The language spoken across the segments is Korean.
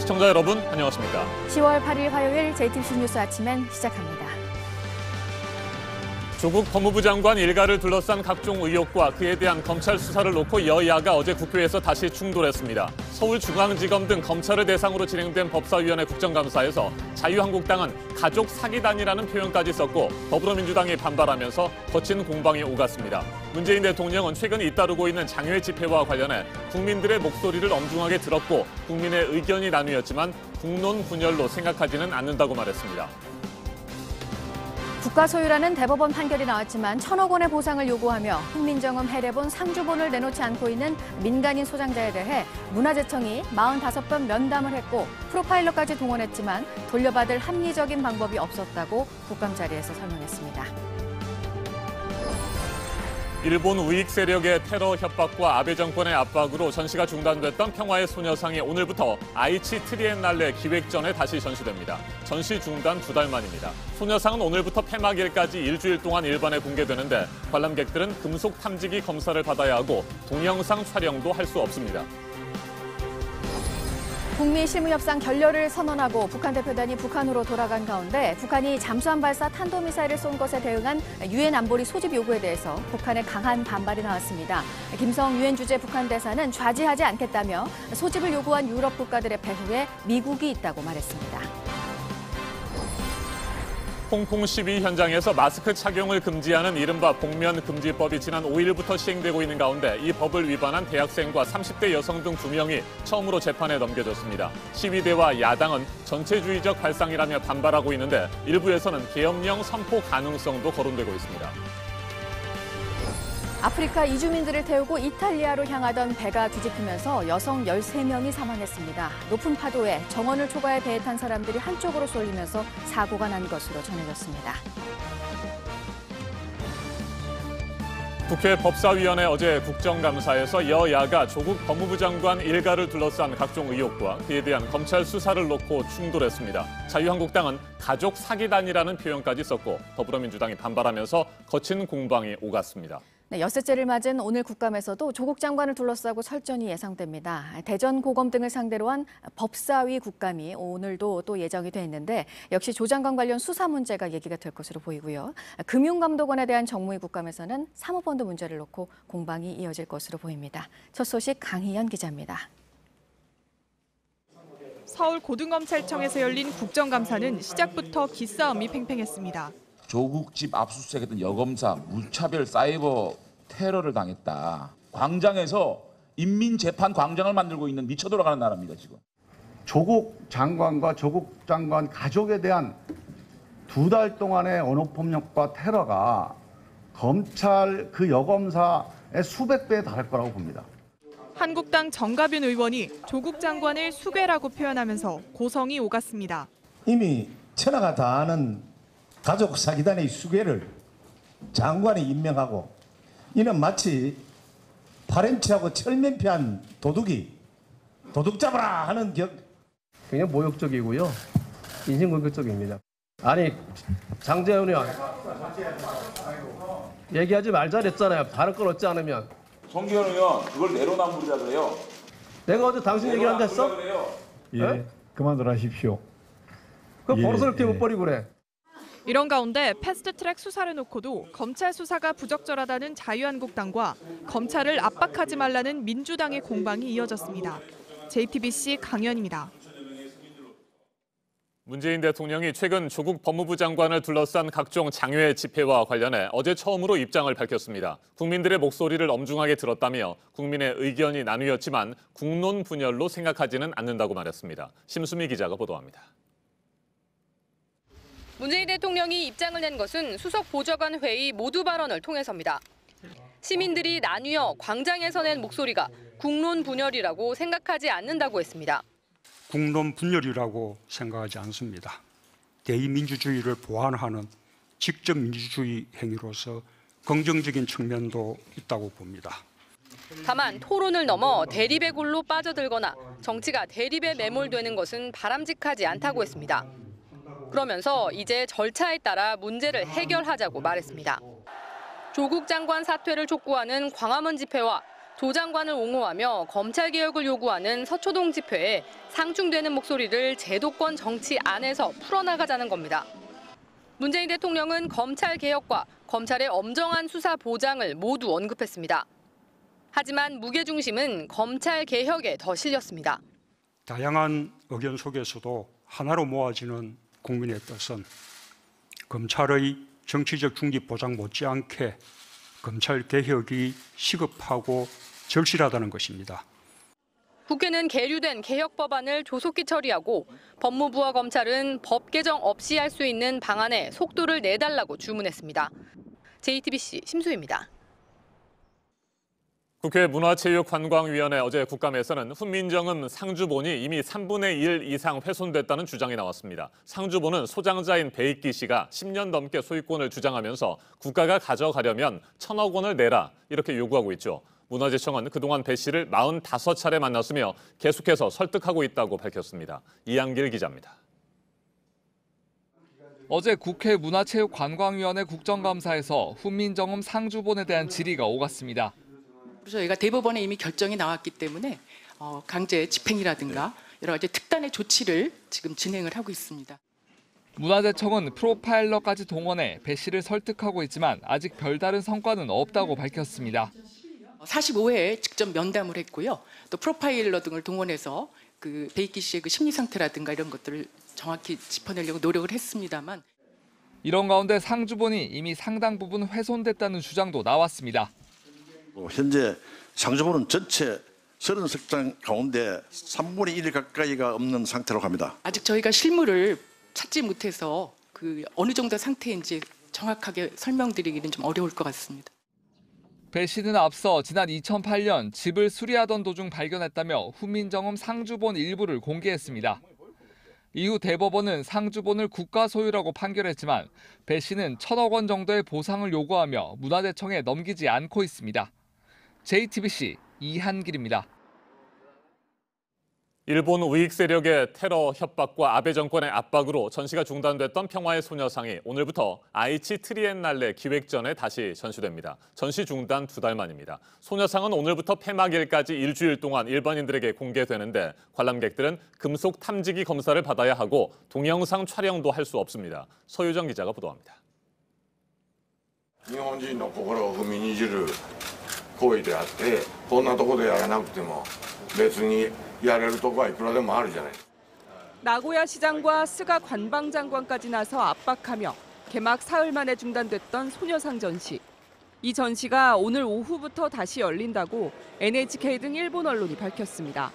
시청자 여러분, 안녕하십니까. 10월 8일 화요일 JTBC 뉴스 아침엔 시작합니다. 조국 법무부 장관 일가를 둘러싼 각종 의혹과 그에 대한 검찰 수사를 놓고 여야가 어제 국회에서 다시 충돌했습니다. 서울중앙지검 등 검찰을 대상으로 진행된 법사위원회 국정감사에서 자유한국당은 가족 사기단이라는 표현까지 썼고 더불어민주당이 반발하면서 거친 공방이 오갔습니다. 문재인 대통령은 최근 잇따르고 있는 장외 집회와 관련해 국민들의 목소리를 엄중하게 들었고 국민의 의견이 나뉘었지만 국론 분열로 생각하지는 않는다고 말했습니다. 국가 소유라는 대법원 판결이 나왔지만 1,000억 원의 보상을 요구하며 훈민정음 해례본 상주본을 내놓지 않고 있는 민간인 소장자에 대해 문화재청이 45번 면담을 했고 프로파일러까지 동원했지만 돌려받을 합리적인 방법이 없었다고 국감 자리에서 설명했습니다. 일본 우익 세력의 테러 협박과 아베 정권의 압박으로 전시가 중단됐던 평화의 소녀상이 오늘부터 아이치 트리엔날레 기획전에 다시 전시됩니다. 전시 중단 2달 만입니다. 소녀상은 오늘부터 폐막일까지 일주일 동안 일반에 공개되는데 관람객들은 금속 탐지기 검사를 받아야 하고 동영상 촬영도 할 수 없습니다. 북미 실무협상 결렬을 선언하고 북한 대표단이 북한으로 돌아간 가운데 북한이 잠수함 발사 탄도미사일을 쏜 것에 대응한 유엔 안보리 소집 요구에 대해서 북한의 강한 반발이 나왔습니다. 김성 유엔 주재 북한 대사는 좌지하지 않겠다며 소집을 요구한 유럽 국가들의 배후에 미국이 있다고 말했습니다. 홍콩 시위 현장에서 마스크 착용을 금지하는 이른바 복면금지법이 지난 5일부터 시행되고 있는 가운데 이 법을 위반한 대학생과 30대 여성 등 2명이 처음으로 재판에 넘겨졌습니다. 시위대와 야당은 전체주의적 발상이라며 반발하고 있는데 일부에서는 계엄령 선포 가능성도 거론되고 있습니다. 아프리카 이주민들을 태우고 이탈리아로 향하던 배가 뒤집히면서 여성 13명이 사망했습니다. 높은 파도에 정원을 초과해 배에 탄 사람들이 한쪽으로 쏠리면서 사고가 난 것으로 전해졌습니다. 국회 법사위원회 어제 국정감사에서 여야가 조국 법무부 장관 일가를 둘러싼 각종 의혹과 그에 대한 검찰 수사를 놓고 충돌했습니다. 자유한국당은 가족 사기단이라는 표현까지 썼고 더불어민주당이 반발하면서 거친 공방이 오갔습니다. 네, 엿새째를 맞은 오늘 국감에서도 조국 장관을 둘러싸고 설전이 예상됩니다. 대전 고검 등을 상대로 한 법사위 국감이 오늘도 또 예정이 돼 있는데 역시 조 장관 관련 수사 문제가 얘기가 될 것으로 보이고요. 금융감독원에 대한 정무위 국감에서는 사모펀드 문제를 놓고 공방이 이어질 것으로 보입니다. 첫 소식 강희연 기자입니다. 서울고등검찰청에서 열린 국정감사는 시작부터 기싸움이 팽팽했습니다. 조국 집 압수수색했던 여검사 무차별 사이버 테러를 당했다. 광장에서 인민재판 광장을 만들고 있는 미쳐 돌아가는 나라입니다, 지금. 조국 장관과 조국 장관 가족에 대한 2달 동안의 언어폭력과 테러가 검찰 그 여검사의 수백 배에 달할 거라고 봅니다. 한국당 정가빈 의원이 조국 장관을 수괴라고 표현하면서 고성이 오갔습니다. 이미 천하가 다 아는 가족 사기단의 수괴를 장관이 임명하고 이는 마치 파렴치하고 철면피한 도둑이 도둑 잡아라 하는 그냥 모욕적이고요. 인신공격적입니다. 아니 장재현 의원 얘기하지 말자 그랬잖아요. 다른 건 얻지 않으면. 송기현 의원 그걸 내로남불이라 그래요. 내가 어제 당신 얘기를 한다 했어? 예, 네? 그만들 하십시오. 그 버릇을 이렇게 못 버리고 그래. 이런 가운데 패스트트랙 수사를 놓고도 검찰 수사가 부적절하다는 자유한국당과 검찰을 압박하지 말라는 민주당의 공방이 이어졌습니다. JTBC 강연입니다. 문재인 대통령이 최근 조국 법무부 장관을 둘러싼 각종 장외 집회와 관련해 어제 처음으로 입장을 밝혔습니다. 국민들의 목소리를 엄중하게 들었다며 국민의 의견이 나뉘었지만 국론 분열로 생각하지는 않는다고 말했습니다. 심수미 기자가 보도합니다. 문재인 대통령이 입장을 낸 것은 수석 보좌관 회의 모두 발언을 통해서입니다. 시민들이 나뉘어 광장에서 낸 목소리가 국론 분열이라고 생각하지 않는다고 했습니다. 국론 분열이라고 생각하지 않습니다. 대의민주주의를 보완하는 직접 민주주의 행위로서 긍정적인 측면도 있다고 봅니다. 다만 토론을 넘어 대립의 굴로 빠져들거나 정치가 대립에 매몰되는 것은 바람직하지 않다고 했습니다. 그러면서 이제 절차에 따라 문제를 해결하자고 말했습니다. 조국 장관 사퇴를 촉구하는 광화문 집회와 조 장관을 옹호하며 검찰 개혁을 요구하는 서초동 집회에 상충되는 목소리를 제도권 정치 안에서 풀어나가자는 겁니다. 문재인 대통령은 검찰 개혁과 검찰의 엄정한 수사 보장을 모두 언급했습니다. 하지만 무게중심은 검찰 개혁에 더 실렸습니다. 다양한 의견 속에서도 하나로 모아지는 국민의 뜻은 검찰의 정치적 중립 보장 못지않게 검찰 개혁이 시급하고 절실하다는 것입니다. 국회는 계류된 개혁 법안을 조속히 처리하고 법무부와 검찰은 법 개정 없이 할 수 있는 방안에 속도를 내달라고 주문했습니다. JTBC 심수희입니다. 국회 문화체육관광위원회 어제 국감에서는 훈민정음 상주본이 이미 3분의 1 이상 훼손됐다는 주장이 나왔습니다. 상주본은 소장자인 배익기 씨가 10년 넘게 소유권을 주장하면서 국가가 가져가려면 1,000억 원을 내라 이렇게 요구하고 있죠. 문화재청은 그동안 배 씨를 45차례 만났으며 계속해서 설득하고 있다고 밝혔습니다. 이한길 기자입니다. 어제 국회 문화체육관광위원회 국정감사에서 훈민정음 상주본에 대한 질의가 오갔습니다. 저희가 대법원에 이미 결정이 나왔기 때문에 강제 집행이라든가 여러 가지 특단의 조치를 지금 진행을 하고 있습니다. 문화재청은 프로파일러까지 동원해 배 씨를 설득하고 있지만 아직 별다른 성과는 없다고 밝혔습니다. 45회에 직접 면담을 했고요. 또 프로파일러 등을 동원해서 그 배익기 씨의 그 심리 상태라든가 이런 것들을 정확히 짚어내려고 노력을 했습니다만 이런 가운데 상주본이 이미 상당 부분 훼손됐다는 주장도 나왔습니다. 현재 상주본은 전체 30석장 가운데 3분의 1 가까이가 없는 상태로 갑니다. 아직 저희가 실물을 찾지 못해서 그 어느 정도 상태인지 정확하게 설명드리기는 좀 어려울 것 같습니다. 배 씨는 앞서 지난 2008년 집을 수리하던 도중 발견했다며 훈민정음 상주본 일부를 공개했습니다. 이후 대법원은 상주본을 국가 소유라고 판결했지만 배 씨는 1,000억 원 정도의 보상을 요구하며 문화재청에 넘기지 않고 있습니다. JTBC 이한길입니다. 일본 우익 세력의 테러 협박과 아베 정권의 압박으로 전시가 중단됐던 평화의 소녀상이 오늘부터 아이치 트리엔날레 기획전에 다시 전시됩니다. 전시 중단 2달 만입니다. 소녀상은 오늘부터 폐막일까지 일주일 동안 일반인들에게 공개되는데 관람객들은 금속 탐지기 검사를 받아야 하고 동영상 촬영도 할 수 없습니다. 서유정 기자가 보도합니다. 日本人の心を踏みにじる行為であって、こんなとこでやらなくても別にやれるとこはいくらでもあるじゃない。 나고야 시장과 스가 관방장관까지 나서 압박하며 개막 사흘 만에 중단됐던 소녀상 전시. 이 전시가 오늘 오후부터 다시 열린다고 NHK 등 일본 언론이 밝혔습니다.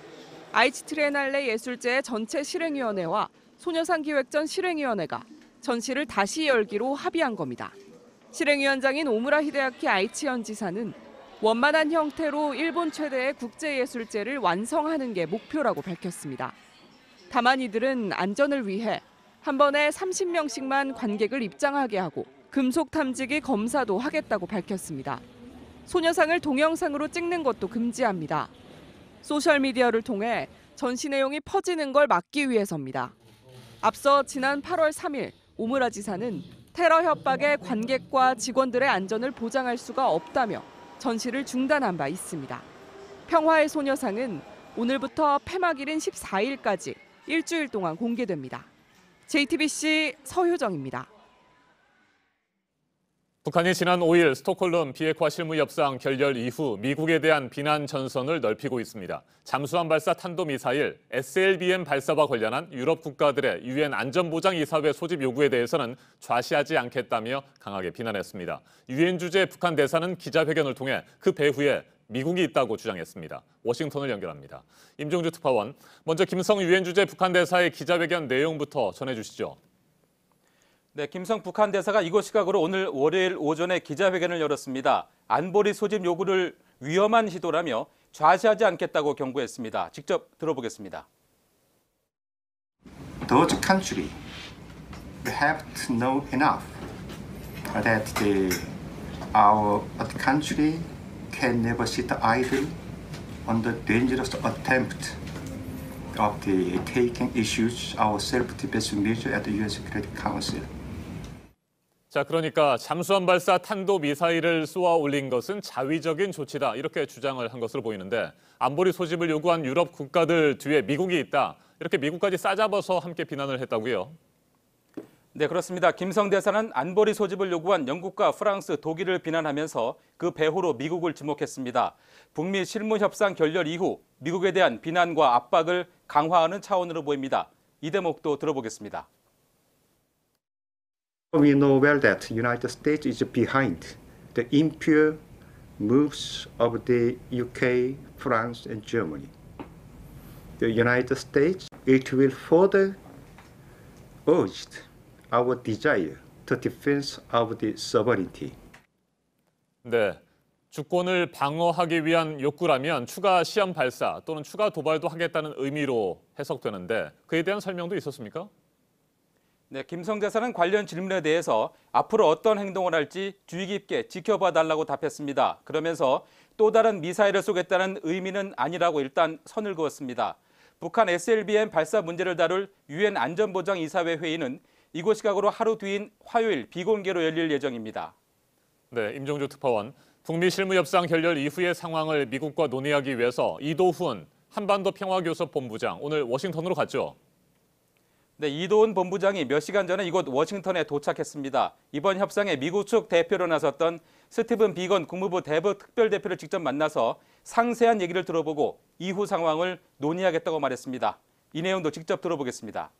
아이치 트리엔날레 예술제의 전체 실행위원회와 소녀상 기획전 실행위원회가 전시를 다시 열기로 합의한 겁니다. 실행위원장인 오무라 히데아키 아이치현 지사는 원만한 형태로 일본 최대의 국제예술제를 완성하는 게 목표라고 밝혔습니다. 다만 이들은 안전을 위해 한 번에 30명씩만 관객을 입장하게 하고 금속 탐지기 검사도 하겠다고 밝혔습니다. 소녀상을 동영상으로 찍는 것도 금지합니다. 소셜미디어를 통해 전시 내용이 퍼지는 걸 막기 위해서입니다. 앞서 지난 8월 3일 오무라 지사는 테러 협박에 관객과 직원들의 안전을 보장할 수가 없다며 전시를 중단한 바 있습니다. 평화의 소녀상은 오늘부터 폐막일인 14일까지 일주일 동안 공개됩니다. JTBC 서효정입니다. 북한이 지난 5일 스톡홀름 비핵화 실무 협상 결렬 이후 미국에 대한 비난 전선을 넓히고 있습니다. 잠수함 발사 탄도미사일 SLBM 발사와 관련한 유럽 국가들의 유엔 안전보장이사회 소집 요구에 대해서는 좌시하지 않겠다며 강하게 비난했습니다. 유엔 주재 북한 대사는 기자회견을 통해 그 배후에 미국이 있다고 주장했습니다. 워싱턴을 연결합니다. 임종주 특파원, 먼저 김성 유엔 주재 북한 대사의 기자회견 내용부터 전해주시죠. 네, 김성 북한 대사가 이곳 시각으로 오늘 월요일 오전에 기자회견을 열었습니다. 안보리 소집 요구를 위험한 시도라며 좌시하지 않겠다고 경고했습니다. 직접 들어보겠습니다. Those countries have to know enough that our country can never sit idle on the dangerous attempt of taking issues our self-defense measure at the U.S. Security Council. 자, 그러니까 잠수함 발사 탄도미사일을 쏘아 올린 것은 자위적인 조치다 이렇게 주장을 한 것으로 보이는데 안보리 소집을 요구한 유럽 국가들 뒤에 미국이 있다. 이렇게 미국까지 싸잡아서 함께 비난을 했다고요. 네, 그렇습니다. 김성 대사는 안보리 소집을 요구한 영국과 프랑스, 독일을 비난하면서 그 배후로 미국을 지목했습니다. 북미 실무협상 결렬 이후 미국에 대한 비난과 압박을 강화하는 차원으로 보입니다. 이 대목도 들어보겠습니다. We know well that the United States is behind the impure moves of the UK, France, and Germany. The United States, it will further urge our desire to defense of the sovereignty. 네, 주권을 방어하기 위한 욕구라면 추가 시험 발사 또는 추가 도발도 하겠다는 의미로 해석되는데 그에 대한 설명도 있었습니까? 네, 김성 대사는 관련 질문에 대해서 앞으로 어떤 행동을 할지 주의 깊게 지켜봐 달라고 답했습니다. 그러면서 또 다른 미사일을 쏘겠다는 의미는 아니라고 일단 선을 그었습니다. 북한 SLBM 발사 문제를 다룰 유엔 안전보장이사회 회의는 이곳 시각으로 하루 뒤인 화요일 비공개로 열릴 예정입니다. 네, 임종주 특파원. 북미 실무협상 결렬 이후의 상황을 미국과 논의하기 위해서 이도훈 한반도 평화교섭 본부장 오늘 워싱턴으로 갔죠. 네, 이도훈 본부장이 몇 시간 전에 이곳 워싱턴에 도착했습니다. 이번 협상에 미국 측 대표로 나섰던 스티븐 비건 국무부 대북 특별대표를 직접 만나서 상세한 얘기를 들어보고 이후 상황을 논의하겠다고 말했습니다. 이 내용도 직접 들어보겠습니다.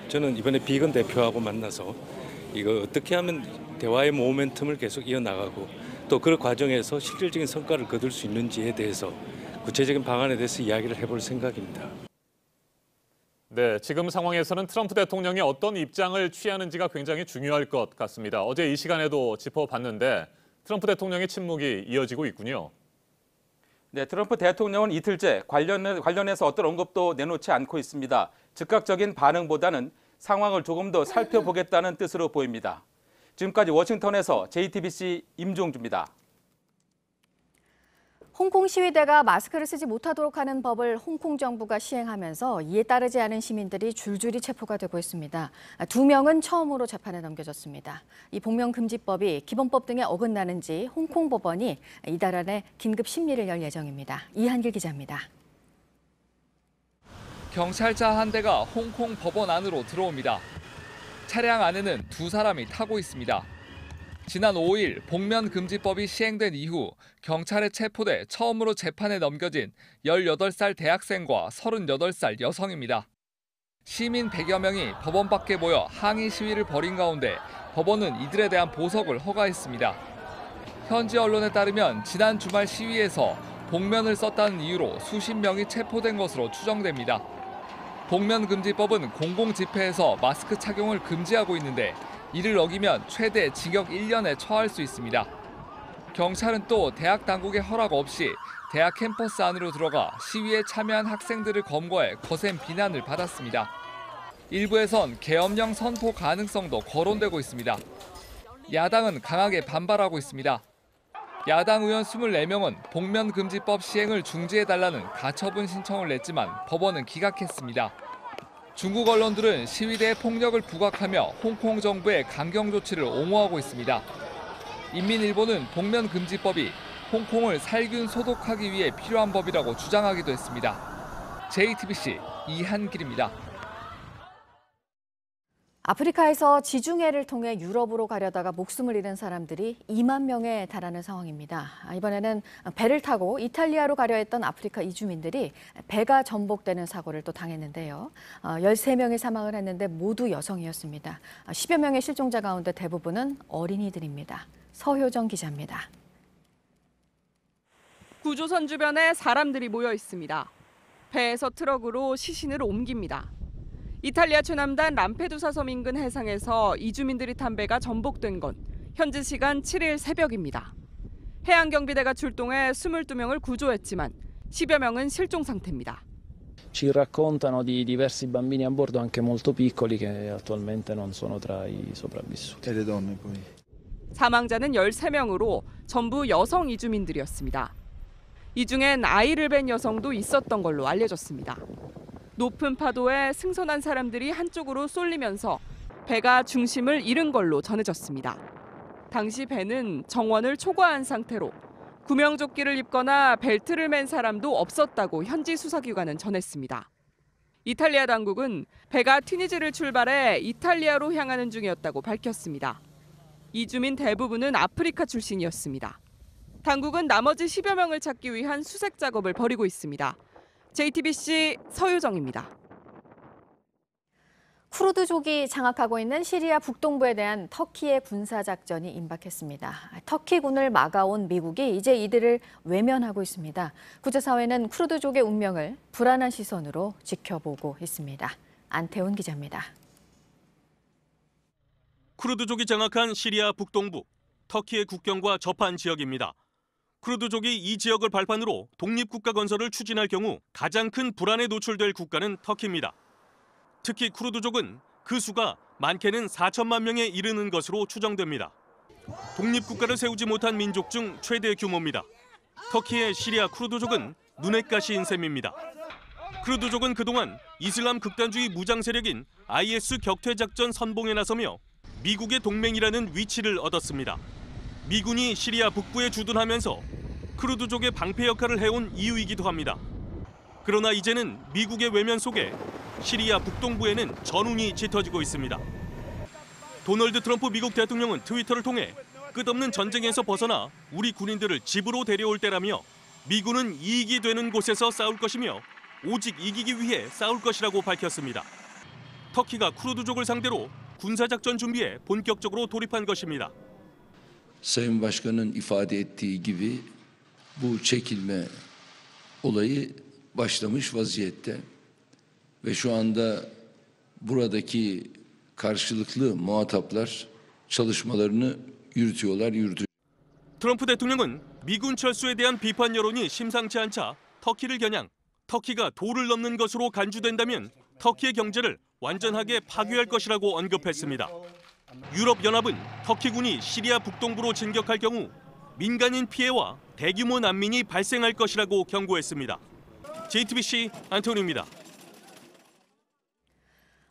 저는 이번에 비건 대표하고 만나서 이거 어떻게 하면 대화의 모멘텀을 계속 이어나가고 또 그 과정에서 실질적인 성과를 거둘 수 있는지에 대해서 구체적인 방안에 대해서 이야기를 해볼 생각입니다. 네, 지금 상황에서는 트럼프 대통령이 어떤 입장을 취하는지가 굉장히 중요할 것 같습니다. 어제 이 시간에도 짚어봤는데 트럼프 대통령의 침묵이 이어지고 있군요. 네, 트럼프 대통령은 이틀째 관련해서 어떤 언급도 내놓지 않고 있습니다. 즉각적인 반응보다는 상황을 조금 더 살펴보겠다는 뜻으로 보입니다. 지금까지 워싱턴에서 JTBC 임종주입니다. 홍콩 시위대가 마스크를 쓰지 못하도록 하는 법을 홍콩 정부가 시행하면서 이에 따르지 않은 시민들이 줄줄이 체포가 되고 있습니다. 2명은 처음으로 재판에 넘겨졌습니다. 이 복면금지법이 기본법 등에 어긋나는지 홍콩 법원이 이달 안에 긴급 심리를 열 예정입니다. 이한길 기자입니다. 경찰차 한 대가 홍콩 법원 안으로 들어옵니다. 차량 안에는 2사람이 타고 있습니다. 지난 5일 복면금지법이 시행된 이후 경찰에 체포돼 처음으로 재판에 넘겨진 18살 대학생과 38살 여성입니다. 시민 100여 명이 법원 밖에 모여 항의 시위를 벌인 가운데 법원은 이들에 대한 보석을 허가했습니다. 현지 언론에 따르면 지난 주말 시위에서 복면을 썼다는 이유로 수십 명이 체포된 것으로 추정됩니다. 복면금지법은 공공집회에서 마스크 착용을 금지하고 있는데 이를 어기면 최대 징역 1년에 처할 수 있습니다. 경찰은 또 대학 당국의 허락 없이 대학 캠퍼스 안으로 들어가 시위에 참여한 학생들을 검거해 거센 비난을 받았습니다. 일부에선 계엄령 선포 가능성도 거론되고 있습니다. 야당은 강하게 반발하고 있습니다. 야당 의원 24명은 복면금지법 시행을 중지해달라는 가처분 신청을 냈지만 법원은 기각했습니다. 중국 언론들은 시위대의 폭력을 부각하며 홍콩 정부의 강경 조치를 옹호하고 있습니다. 인민일보는 복면금지법이 홍콩을 살균 소독하기 위해 필요한 법이라고 주장하기도 했습니다. JTBC 이한길입니다. 아프리카에서 지중해를 통해 유럽으로 가려다가 목숨을 잃은 사람들이 2만 명에 달하는 상황입니다. 이번에는 배를 타고 이탈리아로 가려 했던 아프리카 이주민들이 배가 전복되는 사고를 또 당했는데요. 13명이 사망을 했는데 모두 여성이었습니다. 10여 명의 실종자 가운데 대부분은 어린이들입니다. 서효정 기자입니다. 구조선 주변에 사람들이 모여 있습니다. 배에서 트럭으로 시신을 옮깁니다. 이탈리아 최남단 람페두사 섬 인근 해상에서 이주민들이 탄 배가 전복된 건 현지 시간 7일 새벽입니다. 해양경비대가 출동해 22명을 구조했지만 10여 명은 실종 상태입니다. Ci raccontano di diversi bambini a bordo, anche molto piccoli, che attualmente non sono tra i sopravvissuti. E le donne poi. 사망자는 13명으로 전부 여성 이주민들이었습니다. 이 중엔 아이를 뵌 여성도 있었던 걸로 알려졌습니다. 높은 파도에 승선한 사람들이 한쪽으로 쏠리면서 배가 중심을 잃은 걸로 전해졌습니다. 당시 배는 정원을 초과한 상태로 구명조끼를 입거나 벨트를 맨 사람도 없었다고 현지 수사기관은 전했습니다. 이탈리아 당국은 배가 튀니지를 출발해 이탈리아로 향하는 중이었다고 밝혔습니다. 이주민 대부분은 아프리카 출신이었습니다. 당국은 나머지 10여 명을 찾기 위한 수색 작업을 벌이고 있습니다. JTBC 서유정입니다. 쿠르드족이 장악하고 있는 시리아 북동부에 대한 터키의 군사작전이 임박했습니다. 터키군을 막아온 미국이 이제 이들을 외면하고 있습니다. 국제사회는 쿠르드족의 운명을 불안한 시선으로 지켜보고 있습니다. 안태훈 기자입니다. 쿠르드족이 장악한 시리아 북동부, 터키의 국경과 접한 지역입니다. 쿠르드족이 이 지역을 발판으로 독립국가 건설을 추진할 경우 가장 큰 불안에 노출될 국가는 터키입니다. 특히 쿠르드족은 그 수가 많게는 4천만 명에 이르는 것으로 추정됩니다. 독립국가를 세우지 못한 민족 중 최대 규모입니다. 터키의 시리아 쿠르드족은 눈엣 가시인 셈입니다. 쿠르드족은 그동안 이슬람 극단주의 무장 세력인 IS 격퇴작전 선봉에 나서며 미국의 동맹이라는 위치를 얻었습니다. 미군이 시리아 북부에 주둔하면서 쿠르드족의 방패 역할을 해온 이유이기도 합니다. 그러나 이제는 미국의 외면 속에 시리아 북동부에는 전운이 짙어지고 있습니다. 도널드 트럼프 미국 대통령은 트위터를 통해 끝없는 전쟁에서 벗어나 우리 군인들을 집으로 데려올 때라며 미군은 이익이 되는 곳에서 싸울 것이며 오직 이기기 위해 싸울 것이라고 밝혔습니다. 터키가 쿠르드족을 상대로 군사작전 준비에 본격적으로 돌입한 것입니다. Sayın Başkan'ın ifade ettiği gibi bu çekilme olayı başlamış vaziyette ve şu anda buradaki karşılıklı muhataplar çalışmalarını yürütüyor. 트럼프 대통령은 미군 철수에 대한 비판 여론이 심상치 않자 터키를 겨냥 터키가 도를 넘는 것으로 간주된다면 터키의 경제를 완전하게 파괴할 것이라고 언급했습니다. 유럽연합은 터키군이 시리아 북동부로 진격할 경우 민간인 피해와 대규모 난민이 발생할 것이라고 경고했습니다. JTBC 안토니입니다.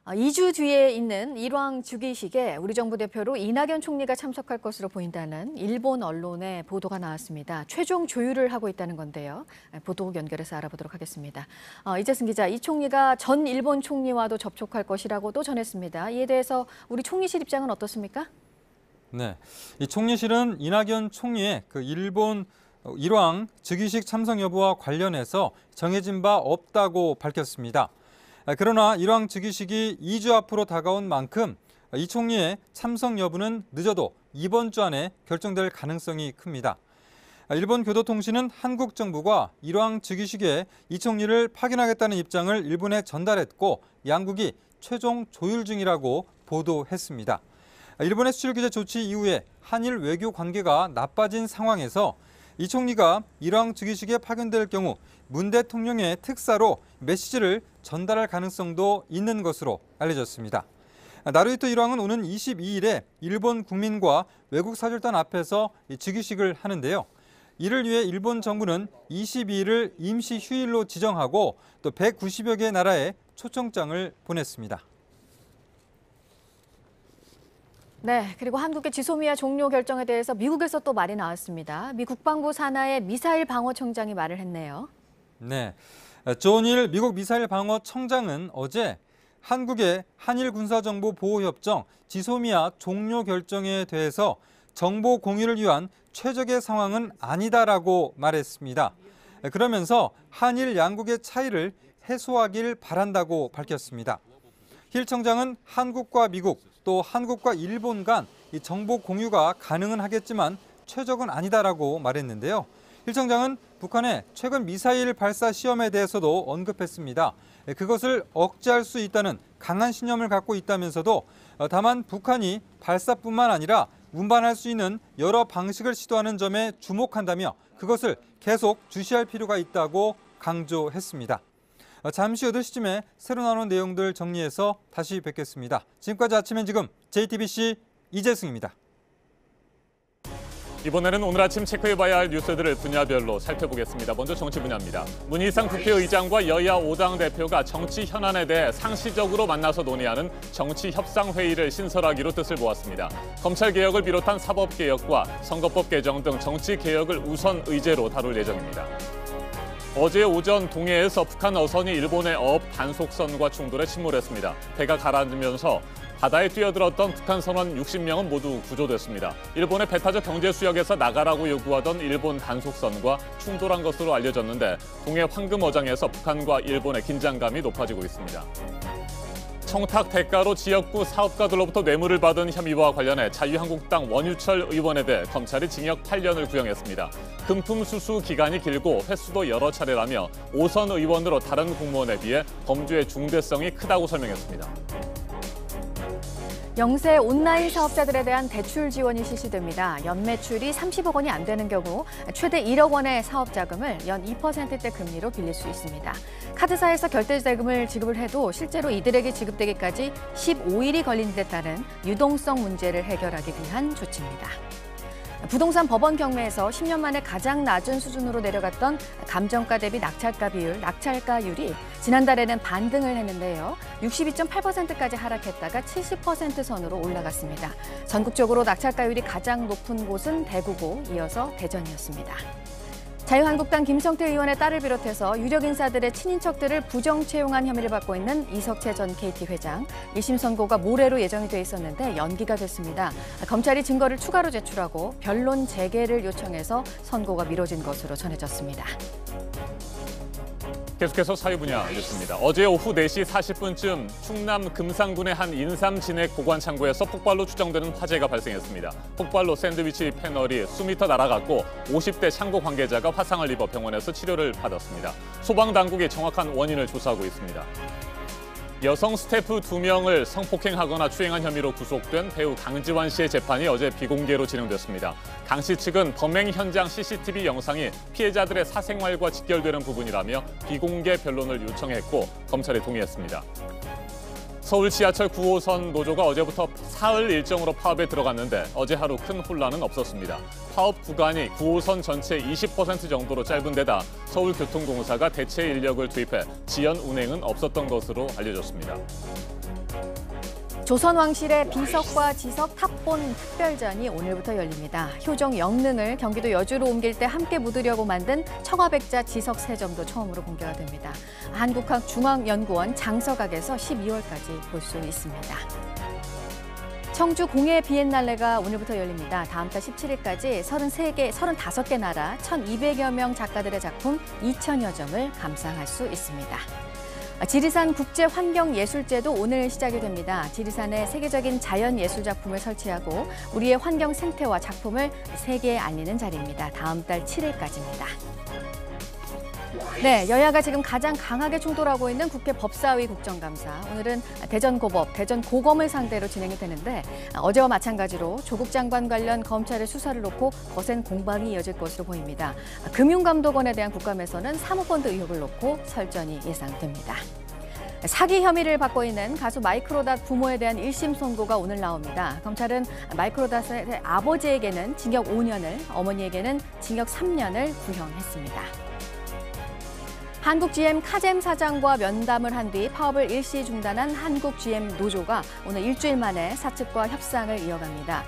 2주 뒤에 있는 일왕 즉위식에 우리 정부 대표로 이낙연 총리가 참석할 것으로 보인다는 일본 언론의 보도가 나왔습니다. 최종 조율을 하고 있다는 건데요. 보도 연결해서 알아보도록 하겠습니다. 이재승 기자, 이 총리가 전 일본 총리와도 접촉할 것이라고도 전했습니다. 이에 대해서 우리 총리실 입장은 어떻습니까? 네, 이 총리실은 이낙연 총리의 일본 일왕 즉위식 참석 여부와 관련해서 정해진 바 없다고 밝혔습니다. 그러나 일왕 즉위식이 2주 앞으로 다가온 만큼 이 총리의 참석 여부는 늦어도 이번 주 안에 결정될 가능성이 큽니다. 일본 교도통신은 한국 정부가 일왕 즉위식에 이 총리를 파견하겠다는 입장을 일본에 전달했고 양국이 최종 조율 중이라고 보도했습니다. 일본의 수출 규제 조치 이후에 한일 외교 관계가 나빠진 상황에서 이 총리가 일왕 즉위식에 파견될 경우 문 대통령의 특사로 메시지를 전달할 가능성도 있는 것으로 알려졌습니다. 나루히토 일왕은 오는 22일에 일본 국민과 외국 사절단 앞에서 즉위식을 하는데요. 이를 위해 일본 정부는 22일을 임시 휴일로 지정하고 또 190여 개의 나라에 초청장을 보냈습니다. 네, 그리고 한국의 지소미아 종료 결정에 대해서 미국에서 또 말이 나왔습니다. 미 국방부 산하의 미사일 방어청장이 말을 했네요. 네, 존 일 미국 미사일 방어청장은 어제 한국의 한일 군사정보보호협정 지소미아 종료 결정에 대해서 정보 공유를 위한 최적의 상황은 아니다라고 말했습니다. 그러면서 한일 양국의 차이를 해소하길 바란다고 밝혔습니다. 힐 청장은 한국과 미국 또 한국과 일본 간 이 정보 공유가 가능은 하겠지만 최적은 아니다라고 말했는데요. 힐 청장은 북한의 최근 미사일 발사 시험에 대해서도 언급했습니다. 그것을 억제할 수 있다는 강한 신념을 갖고 있다면서도 다만 북한이 발사뿐만 아니라 운반할 수 있는 여러 방식을 시도하는 점에 주목한다며 그것을 계속 주시할 필요가 있다고 강조했습니다. 잠시 8시쯤에 새로 나온 내용들 정리해서 다시 뵙겠습니다. 지금까지 아침엔 지금 JTBC 이재승입니다. 이번에는 오늘 아침 체크해봐야 할 뉴스들을 분야별로 살펴보겠습니다. 먼저 정치 분야입니다. 문희상 국회의장과 여야 5당 대표가 정치 현안에 대해 상시적으로 만나서 논의하는 정치협상회의를 신설하기로 뜻을 모았습니다. 검찰개혁을 비롯한 사법개혁과 선거법 개정 등 정치개혁을 우선 의제로 다룰 예정입니다. 어제 오전 동해에서 북한 어선이 일본의 어업 단속선과 충돌해 침몰했습니다. 배가 가라앉으면서 바다에 뛰어들었던 북한 선원 60명은 모두 구조됐습니다. 일본의 배타적 경제 수역에서 나가라고 요구하던 일본 단속선과 충돌한 것으로 알려졌는데 동해 황금어장에서 북한과 일본의 긴장감이 높아지고 있습니다. 청탁 대가로 지역구 사업가들로부터 뇌물을 받은 혐의와 관련해 자유한국당 원유철 의원에 대해 검찰이 징역 8년을 구형했습니다. 금품 수수 기간이 길고 횟수도 여러 차례라며 5선 의원으로 다른 공무원에 비해 범죄의 중대성이 크다고 설명했습니다. 영세 온라인 사업자들에 대한 대출 지원이 실시됩니다. 연매출이 30억 원이 안 되는 경우 최대 1억 원의 사업 자금을 연 2%대 금리로 빌릴 수 있습니다. 카드사에서 결제 자금을 지급을 해도 실제로 이들에게 지급되기까지 15일이 걸린 데 따른 유동성 문제를 해결하기 위한 조치입니다. 부동산 법원 경매에서 10년 만에 가장 낮은 수준으로 내려갔던 감정가 대비 낙찰가 비율, 낙찰가율이 지난달에는 반등을 했는데요. 62.8%까지 하락했다가 70% 선으로 올라갔습니다. 전국적으로 낙찰가율이 가장 높은 곳은 대구고 이어서 대전이었습니다. 자유한국당 김성태 의원의 딸을 비롯해서 유력 인사들의 친인척들을 부정 채용한 혐의를 받고 있는 이석채 전 KT 회장. 1심 선고가 모레로 예정이 돼 있었는데 연기가 됐습니다. 검찰이 증거를 추가로 제출하고 변론 재개를 요청해서 선고가 미뤄진 것으로 전해졌습니다. 계속해서 사회 분야 뉴스입니다. 어제 오후 4시 40분쯤 충남 금산군의 한 인삼 진액 보관 창고에서 폭발로 추정되는 화재가 발생했습니다. 폭발로 샌드위치 패널이 수미터 날아갔고 50대 창고 관계자가 화상을 입어 병원에서 치료를 받았습니다. 소방당국이 정확한 원인을 조사하고 있습니다. 여성 스태프 2명을 성폭행하거나 추행한 혐의로 구속된 배우 강지환 씨의 재판이 어제 비공개로 진행됐습니다. 강 씨 측은 범행 현장 CCTV 영상이 피해자들의 사생활과 직결되는 부분이라며 비공개 변론을 요청했고 검찰이 동의했습니다. 서울 지하철 9호선 노조가 어제부터 사흘 일정으로 파업에 들어갔는데 어제 하루 큰 혼란은 없었습니다. 파업 구간이 9호선 전체 20% 정도로 짧은 데다 서울교통공사가 대체 인력을 투입해 지연 운행은 없었던 것으로 알려졌습니다. 조선왕실의 비석과 지석 탑본 특별전이 오늘부터 열립니다. 효정 영릉을 경기도 여주로 옮길 때 함께 묻으려고 만든 청화백자 지석 3점도 처음으로 공개가 됩니다. 한국학중앙연구원 장서각에서 12월까지 볼 수 있습니다. 청주 공예 비엔날레가 오늘부터 열립니다. 다음 달 17일까지 35개 나라 1,200여 명 작가들의 작품 2,000여 점을 감상할 수 있습니다. 지리산 국제환경예술제도 오늘 시작이 됩니다. 지리산에 세계적인 자연예술 작품을 설치하고 우리의 환경 생태와 작품을 세계에 알리는 자리입니다. 다음 달 7일까지입니다. 네, 여야가 지금 가장 강하게 충돌하고 있는 국회 법사위 국정감사. 오늘은 대전고법, 대전고검을 상대로 진행이 되는데 어제와 마찬가지로 조국 장관 관련 검찰의 수사를 놓고 거센 공방이 이어질 것으로 보입니다. 금융감독원에 대한 국감에서는 사모펀드 의혹을 놓고 설전이 예상됩니다. 사기 혐의를 받고 있는 가수 마이크로닷 부모에 대한 1심 선고가 오늘 나옵니다. 검찰은 마이크로닷의 아버지에게는 징역 5년을, 어머니에게는 징역 3년을 구형했습니다. 한국 GM 카잼 사장과 면담을 한 뒤 파업을 일시 중단한 한국 GM 노조가 오늘 일주일 만에 사측과 협상을 이어갑니다.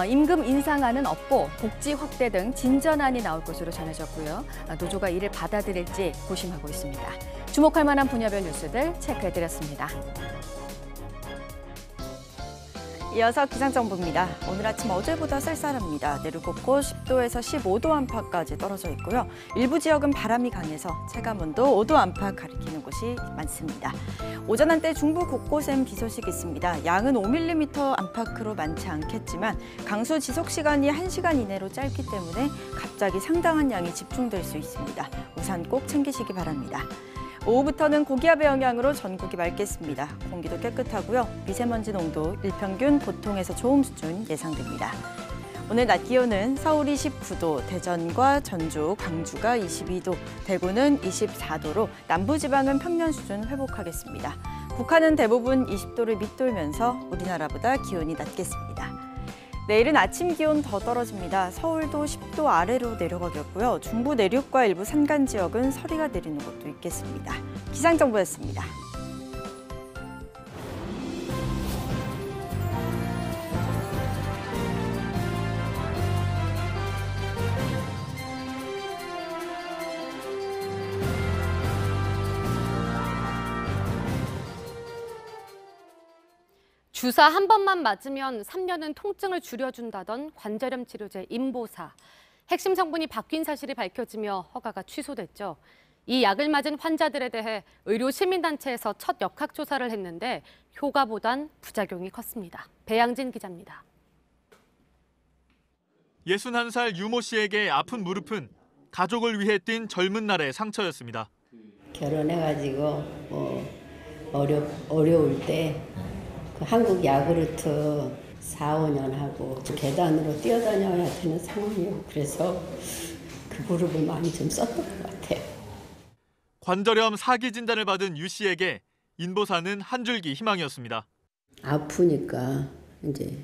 임금 인상안은 없고 복지 확대 등 진전안이 나올 것으로 전해졌고요. 노조가 이를 받아들일지 고심하고 있습니다. 주목할 만한 분야별 뉴스들 체크해드렸습니다. 이어서 기상정보입니다. 오늘 아침 어제보다 쌀쌀합니다. 내륙 곳곳 10도에서 15도 안팎까지 떨어져 있고요. 일부 지역은 바람이 강해서 체감온도 5도 안팎 가리키는 곳이 많습니다. 오전 한때 중부 곳곳엔 비 소식이 있습니다. 양은 5mm 안팎으로 많지 않겠지만 강수 지속 시간이 1시간 이내로 짧기 때문에 갑자기 상당한 양이 집중될 수 있습니다. 우산 꼭 챙기시기 바랍니다. 오후부터는 고기압의 영향으로 전국이 맑겠습니다. 공기도 깨끗하고요. 미세먼지 농도 일평균 보통에서 좋음 수준 예상됩니다. 오늘 낮 기온은 서울이 19도, 대전과 전주, 광주가 22도, 대구는 24도로 남부지방은 평년 수준 회복하겠습니다. 북한은 대부분 20도를 밑돌면서 우리나라보다 기온이 낮겠습니다. 내일은 아침 기온 더 떨어집니다. 서울도 10도 아래로 내려가겠고요. 중부 내륙과 일부 산간 지역은 서리가 내리는 곳도 있겠습니다. 기상정보였습니다. 주사 한 번만 맞으면 3년은 통증을 줄여준다던 관절염 치료제 인보사. 핵심 성분이 바뀐 사실이 밝혀지며 허가가 취소됐죠. 이 약을 맞은 환자들에 대해 의료 시민단체에서 첫 역학조사를 했는데 효과보단 부작용이 컸습니다. 배양진 기자입니다. 61살 유모 씨에게 아픈 무릎은 가족을 위해 뛴 젊은 날의 상처였습니다. 결혼해가지고 어려울 때 그 한국 야구르트 4, 5년 하고 계단으로 뛰어다녀야 되는 상황이에요. 그래서 그 무릎을 많이 좀 썼던 것 같아요. 관절염 4기 진단을 받은 유 씨에게 인보사는 한 줄기 희망이었습니다. 아프니까 이제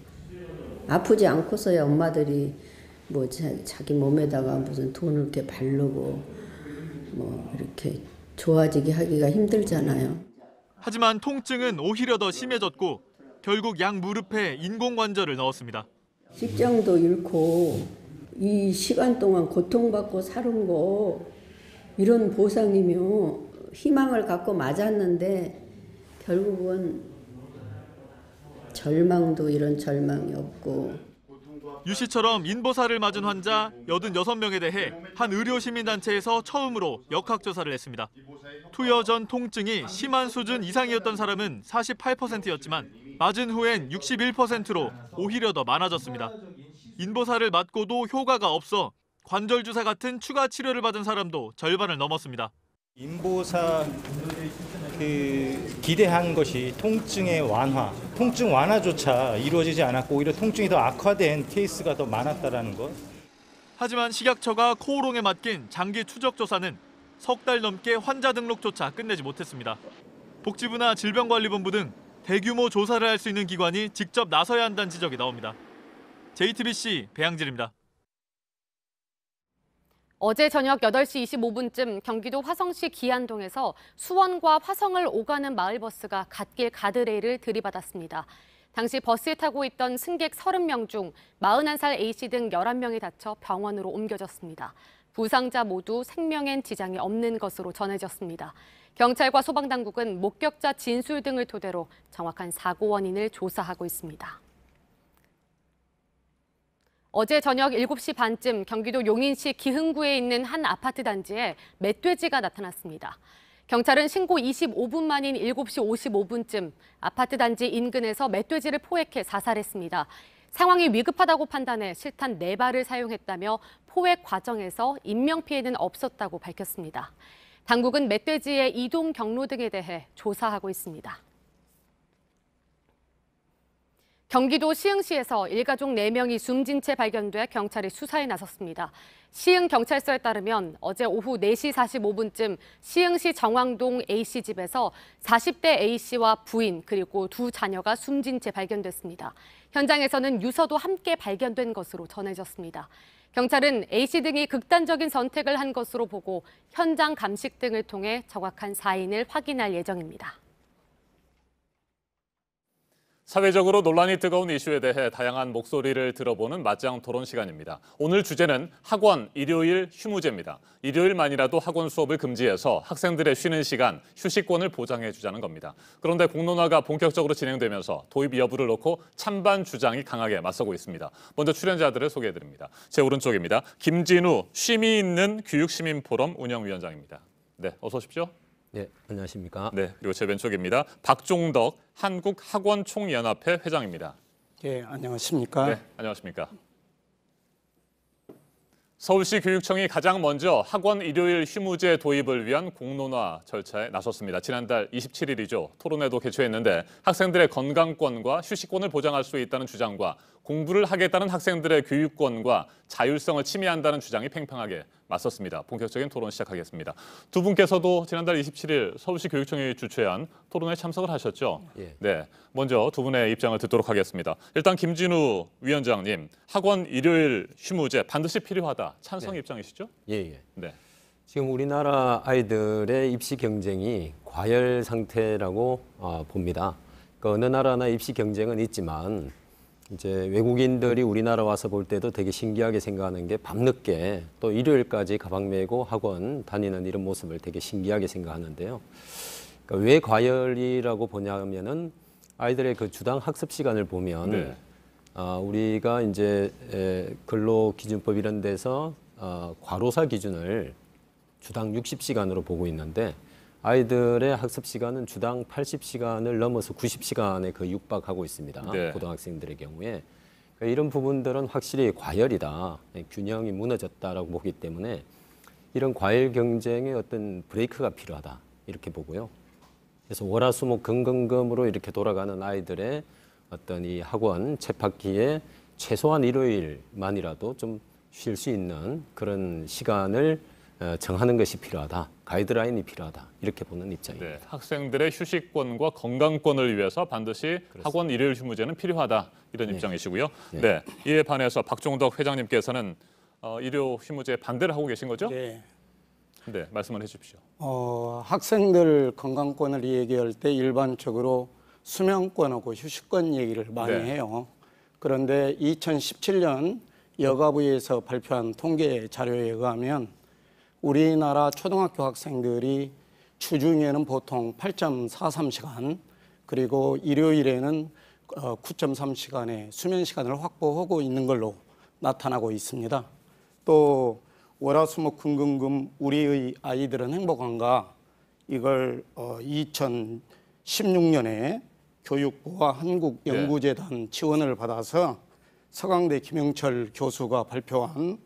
아프지 않고서야 엄마들이 뭐 자기 몸에다가 무슨 돈을 이렇게 바르고 뭐 이렇게 좋아지게 하기가 힘들잖아요. 하지만 통증은 오히려 더 심해졌고 결국 양 무릎에 인공관절을 넣었습니다. 직장도 잃고 이 시간 동안 고통받고 살은 거 이런 보상이며 희망을 갖고 맞았는데 결국은 절망도 이런 절망이 없고. 유 씨처럼 인보사를 맞은 환자 86명에 대해 한 의료시민단체에서 처음으로 역학조사를 했습니다. 투여 전 통증이 심한 수준 이상이었던 사람은 48%였지만 맞은 후엔 61%로 오히려 더 많아졌습니다. 인보사를 맞고도 효과가 없어 관절주사 같은 추가 치료를 받은 사람도 절반을 넘었습니다. 인보사 기대한 것이 통증의 완화, 통증 완화조차 이루어지지 않았고 오히려 통증이 더 악화된 케이스가 더 많았다라는 것. 하지만 식약처가 코오롱에 맡긴 장기 추적 조사는 석 달 넘게 환자 등록조차 끝내지 못했습니다. 복지부나 질병관리본부 등 대규모 조사를 할 수 있는 기관이 직접 나서야 한다는 지적이 나옵니다. JTBC 배양진입니다. 어제 저녁 8시 25분쯤 경기도 화성시 기안동에서 수원과 화성을 오가는 마을버스가 갓길 가드레일을 들이받았습니다. 당시 버스에 타고 있던 승객 30명 중 41살 A씨 등 11명이 다쳐 병원으로 옮겨졌습니다. 부상자 모두 생명엔 지장이 없는 것으로 전해졌습니다. 경찰과 소방당국은 목격자 진술 등을 토대로 정확한 사고 원인을 조사하고 있습니다. 어제 저녁 7시 반쯤 경기도 용인시 기흥구에 있는 한 아파트 단지에 멧돼지가 나타났습니다. 경찰은 신고 25분 만인 7시 55분쯤 아파트 단지 인근에서 멧돼지를 포획해 사살했습니다. 상황이 위급하다고 판단해 실탄 4발을 사용했다며 포획 과정에서 인명피해는 없었다고 밝혔습니다. 당국은 멧돼지의 이동 경로 등에 대해 조사하고 있습니다. 경기도 시흥시에서 일가족 4명이 숨진 채 발견돼 경찰이 수사에 나섰습니다. 시흥경찰서에 따르면 어제 오후 4시 45분쯤 시흥시 정왕동 A씨 집에서 40대 A씨와 부인 그리고 2 자녀가 숨진 채 발견됐습니다. 현장에서는 유서도 함께 발견된 것으로 전해졌습니다. 경찰은 A씨 등이 극단적인 선택을 한 것으로 보고 현장 감식 등을 통해 정확한 사인을 확인할 예정입니다. 사회적으로 논란이 뜨거운 이슈에 대해 다양한 목소리를 들어보는 맞짱 토론 시간입니다. 오늘 주제는 학원 일요일 휴무제입니다. 일요일만이라도 학원 수업을 금지해서 학생들의 쉬는 시간, 휴식권을 보장해 주자는 겁니다. 그런데 공론화가 본격적으로 진행되면서 도입 여부를 놓고 찬반 주장이 강하게 맞서고 있습니다. 먼저 출연자들을 소개해드립니다. 제 오른쪽입니다. 김진우 쉼이 있는 교육시민포럼 운영위원장입니다. 네, 어서 오십시오. 네, 안녕하십니까. 네, 그리고 제 왼쪽입니다. 박종덕 한국학원총연합회 회장입니다. 네, 안녕하십니까. 네, 안녕하십니까. 서울시 교육청이 가장 먼저 학원 일요일 휴무제 도입을 위한 공론화 절차에 나섰습니다. 지난달 27일이죠. 토론회도 개최했는데 학생들의 건강권과 휴식권을 보장할 수 있다는 주장과 공부를 하겠다는 학생들의 교육권과 자율성을 침해한다는 주장이 팽팽하게 맞섰습니다. 본격적인 토론 시작하겠습니다. 두 분께서도 지난달 27일 서울시 교육청이 주최한 토론에 참석을 하셨죠? 예. 네, 먼저 두 분의 입장을 듣도록 하겠습니다. 일단 김진우 위원장님, 학원 일요일 휴무제 반드시 필요하다. 찬성 입장이시죠? 예. 네. 지금 우리나라 아이들의 입시 경쟁이 과열 상태라고 봅니다. 그 어느 나라나 입시 경쟁은 있지만 이제 외국인들이 우리나라 와서 볼 때도 되게 신기하게 생각하는 게 밤늦게 또 일요일까지 가방 메고 학원 다니는 이런 모습을 되게 신기하게 생각하는데요. 그러니까 왜 과열이라고 보냐면은 아이들의 그 주당 학습 시간을 보면 네. 우리가 이제 근로기준법 이런 데서 과로사 기준을 주당 60시간으로 보고 있는데 아이들의 학습 시간은 주당 80시간을 넘어서 90시간에 거의 육박하고 있습니다. 네. 고등학생들의 경우에. 그러니까 이런 부분들은 확실히 과열이다. 균형이 무너졌다라고 보기 때문에 이런 과열 경쟁의 어떤 브레이크가 필요하다. 이렇게 보고요. 그래서 월화수목 금금금으로 이렇게 돌아가는 아이들의 어떤 이 학원 쳇바퀴에 최소한 일요일만이라도 좀 쉴 수 있는 그런 시간을 정하는 것이 필요하다. 가이드라인이 필요하다. 이렇게 보는 입장입니다. 네, 학생들의 휴식권과 건강권을 위해서 반드시 그렇습니다. 학원 일요일 휴무제는 필요하다. 이런 입장이시고요. 네, 이에 반해서 박종덕 회장님께서는 일요 휴무제 반대를 하고 계신 거죠? 네. 네, 말씀을 해주십시오. 학생들 건강권을 얘기할 때 일반적으로 수면권하고 휴식권 얘기를 많이 해요. 그런데 2017년 여가부에서 발표한 통계 자료에 의하면 우리나라 초등학교 학생들이 주중에는 보통 8.43시간 그리고 일요일에는 9.3시간의 수면 시간을 확보하고 있는 걸로 나타나고 있습니다. 또 월화수목 금금금 우리의 아이들은 행복한가 이걸 2016년에 교육부와 한국연구재단 지원을 받아서 서강대 김영철 교수가 발표한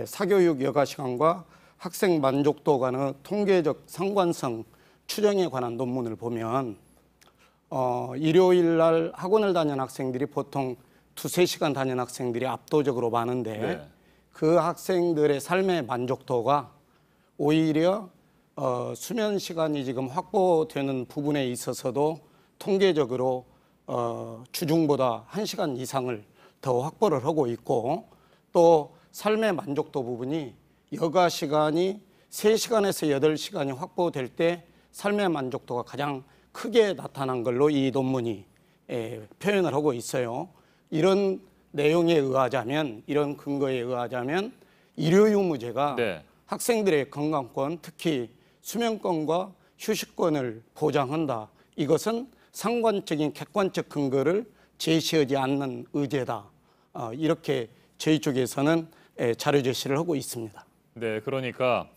사교육 여가시간과 학생 만족도 간의 통계적 상관성 추정에 관한 논문을 보면 일요일 날 학원을 다니는 학생들이 보통 2-3시간 다니는 학생들이 압도적으로 많은데 그 학생들의 삶의 만족도가 오히려 수면 시간이 지금 확보되는 부분에 있어서도 통계적으로 주중보다 1시간 이상을 더 확보를 하고 있고 또 삶의 만족도 부분이 여가 시간이 3시간에서 8시간이 확보될 때 삶의 만족도가 가장 크게 나타난 걸로 이 논문이 표현을 하고 있어요. 이런 내용에 의하자면, 이런 근거에 의하자면 일요 휴무제가 학생들의 건강권, 특히 수면권과 휴식권을 보장한다. 이것은 상관적인 객관적 근거를 제시하지 않는 의제다. 이렇게 저희 쪽에서는 자료 제시를 하고 있습니다. 네, 그러니까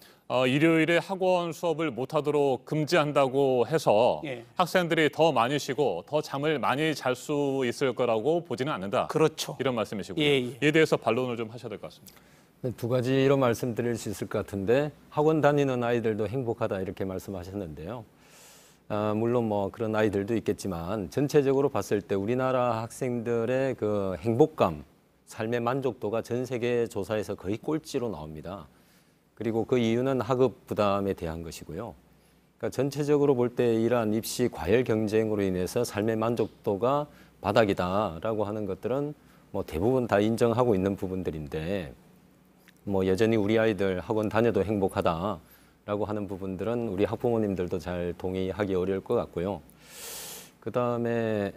일요일에 학원 수업을 못하도록 금지한다고 해서 학생들이 더 많이 쉬고 더 잠을 많이 잘 수 있을 거라고 보지는 않는다. 그렇죠. 이런 말씀이시고요. 이에 대해서 반론을 좀 하셔야 될 것 같습니다. 두 가지로 말씀드릴 수 있을 것 같은데 학원 다니는 아이들도 행복하다 이렇게 말씀하셨는데요. 물론 뭐 그런 아이들도 있겠지만 전체적으로 봤을 때 우리나라 학생들의 그 행복감, 삶의 만족도가 전 세계 조사에서 거의 꼴찌로 나옵니다. 그리고 그 이유는 학업 부담에 대한 것이고요. 그러니까 전체적으로 볼 때 이러한 입시 과열 경쟁으로 인해서 삶의 만족도가 바닥이다라고 하는 것들은 뭐 대부분 다 인정하고 있는 부분들인데 뭐 여전히 우리 아이들 학원 다녀도 행복하다라고 하는 부분들은 우리 학부모님들도 잘 동의하기 어려울 것 같고요. 그다음에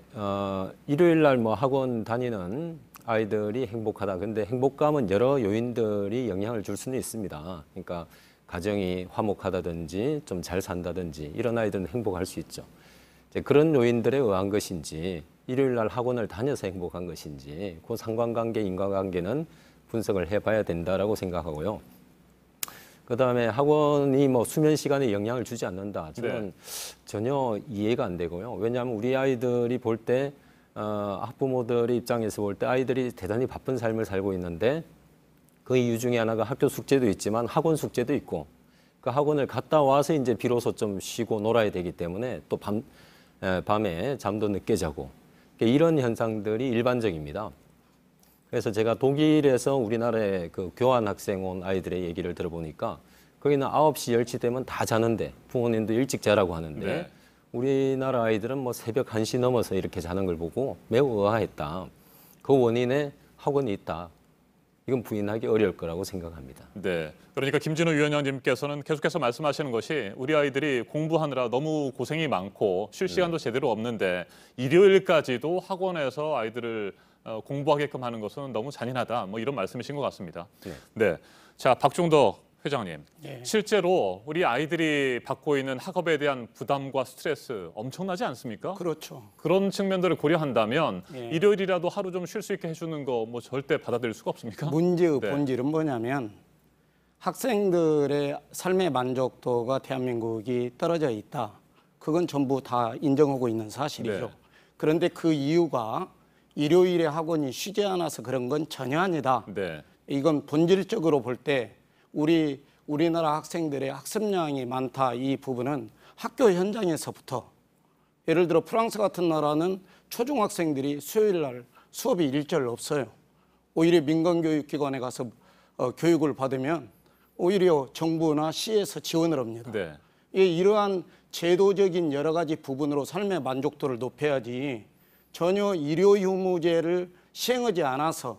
일요일 날 뭐 학원 다니는 아이들이 행복하다. 근데 행복감은 여러 요인들이 영향을 줄 수는 있습니다. 그러니까 가정이 화목하다든지 좀 잘 산다든지 이런 아이들은 행복할 수 있죠. 이제 그런 요인들에 의한 것인지 일요일 날 학원을 다녀서 행복한 것인지 그 상관관계, 인과관계는 분석을 해봐야 된다라고 생각하고요. 그다음에 학원이 뭐 수면 시간에 영향을 주지 않는다. 저는 전혀 이해가 안 되고요. 왜냐하면 우리 아이들이 볼 때 학부모들의 입장에서 볼 때 아이들이 대단히 바쁜 삶을 살고 있는데 그 이유 중에 하나가 학교 숙제도 있지만 학원 숙제도 있고 그 학원을 갔다 와서 이제 비로소 좀 쉬고 놀아야 되기 때문에 또 밤에 잠도 늦게 자고 이런 현상들이 일반적입니다. 그래서 제가 독일에서 우리나라에 그 교환 학생 온 아이들의 얘기를 들어보니까 거기는 9시, 10시 되면 다 자는데 부모님도 일찍 자라고 하는데 네. 우리나라 아이들은 뭐 새벽 1시 넘어서 이렇게 자는 걸 보고 매우 의아했다. 그 원인에 학원이 있다. 이건 부인하기 어려울 거라고 생각합니다. 네, 그러니까 김진우 위원장님께서는 계속해서 말씀하시는 것이 우리 아이들이 공부하느라 너무 고생이 많고 쉴 시간도 제대로 없는데 일요일까지도 학원에서 아이들을 공부하게끔 하는 것은 너무 잔인하다. 뭐 이런 말씀이신 것 같습니다. 네, 자 박종덕 회장님, 실제로 우리 아이들이 받고 있는 학업에 대한 부담과 스트레스 엄청나지 않습니까? 그렇죠. 그런 측면들을 고려한다면 예. 일요일이라도 하루 좀 쉴 수 있게 해주는 거 뭐 절대 받아들일 수가 없습니까? 문제의 네. 본질은 뭐냐면 학생들의 삶의 만족도가 대한민국이 떨어져 있다. 그건 전부 다 인정하고 있는 사실이죠. 네. 그런데 그 이유가 일요일에 학원이 쉬지 않아서 그런 건 전혀 아니다. 네. 이건 본질적으로 볼 때 우리나라 학생들의 학습량이 많다 이 부분은 학교 현장에서부터 예를 들어 프랑스 같은 나라는 초중학생들이 수요일 날 수업이 일절 없어요. 오히려 민간교육기관에 가서 교육을 받으면 오히려 정부나 시에서 지원을 합니다. 네. 이러한 제도적인 여러 가지 부분으로 삶의 만족도를 높여야지 전혀 일요휴무제를 시행하지 않아서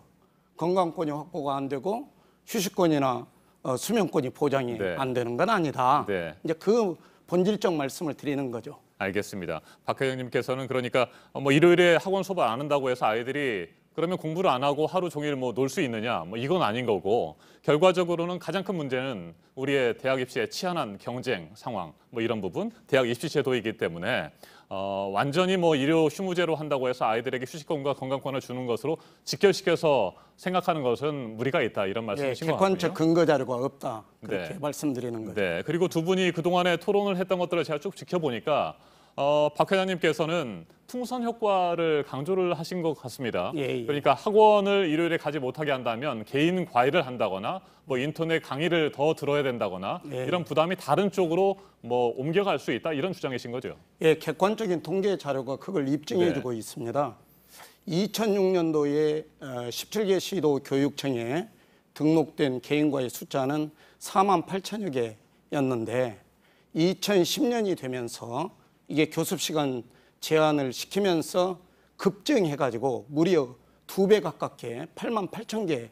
건강권이 확보가 안 되고 휴식권이나 수면권이 보장이 네. 안 되는 건 아니다. 네. 이제 그 본질적 말씀을 드리는 거죠. 알겠습니다. 박 회장님께서는 그러니까 뭐 일요일에 학원 수업을 안 한다고 해서 아이들이 그러면 공부를 안 하고 하루 종일 뭐 놀 수 있느냐? 뭐 이건 아닌 거고 결과적으로는 가장 큰 문제는 우리의 대학 입시의 치안한 경쟁 상황 뭐 이런 부분, 대학 입시 제도이기 때문에 완전히 뭐 일요 휴무제로 한다고 해서 아이들에게 휴식권과 건강권을 주는 것으로 직결시켜서 생각하는 것은 무리가 있다 이런 말씀이신 것 같군요. 객관적 근거 자료가 없다 그렇게 네. 말씀드리는 거죠. 네, 그리고 두 분이 그동안에 토론을 했던 것들을 제가 쭉 지켜보니까 박 회장님께서는 풍선 효과를 강조를 하신 것 같습니다. 그러니까 학원을 일요일에 가지 못하게 한다면 개인 과외를 한다거나 뭐 인터넷 강의를 더 들어야 된다거나 이런 부담이 다른 쪽으로 뭐 옮겨갈 수 있다 이런 주장이신 거죠? 예, 객관적인 통계 자료가 그걸 입증해주고 있습니다. 2006년도에 17개 시도 교육청에 등록된 개인과의 숫자는 4만 8천여 개였는데 2010년이 되면서 이게 교습 시간 제한을 시키면서 급증해가지고 무려 2배 가깝게 8만 8천 개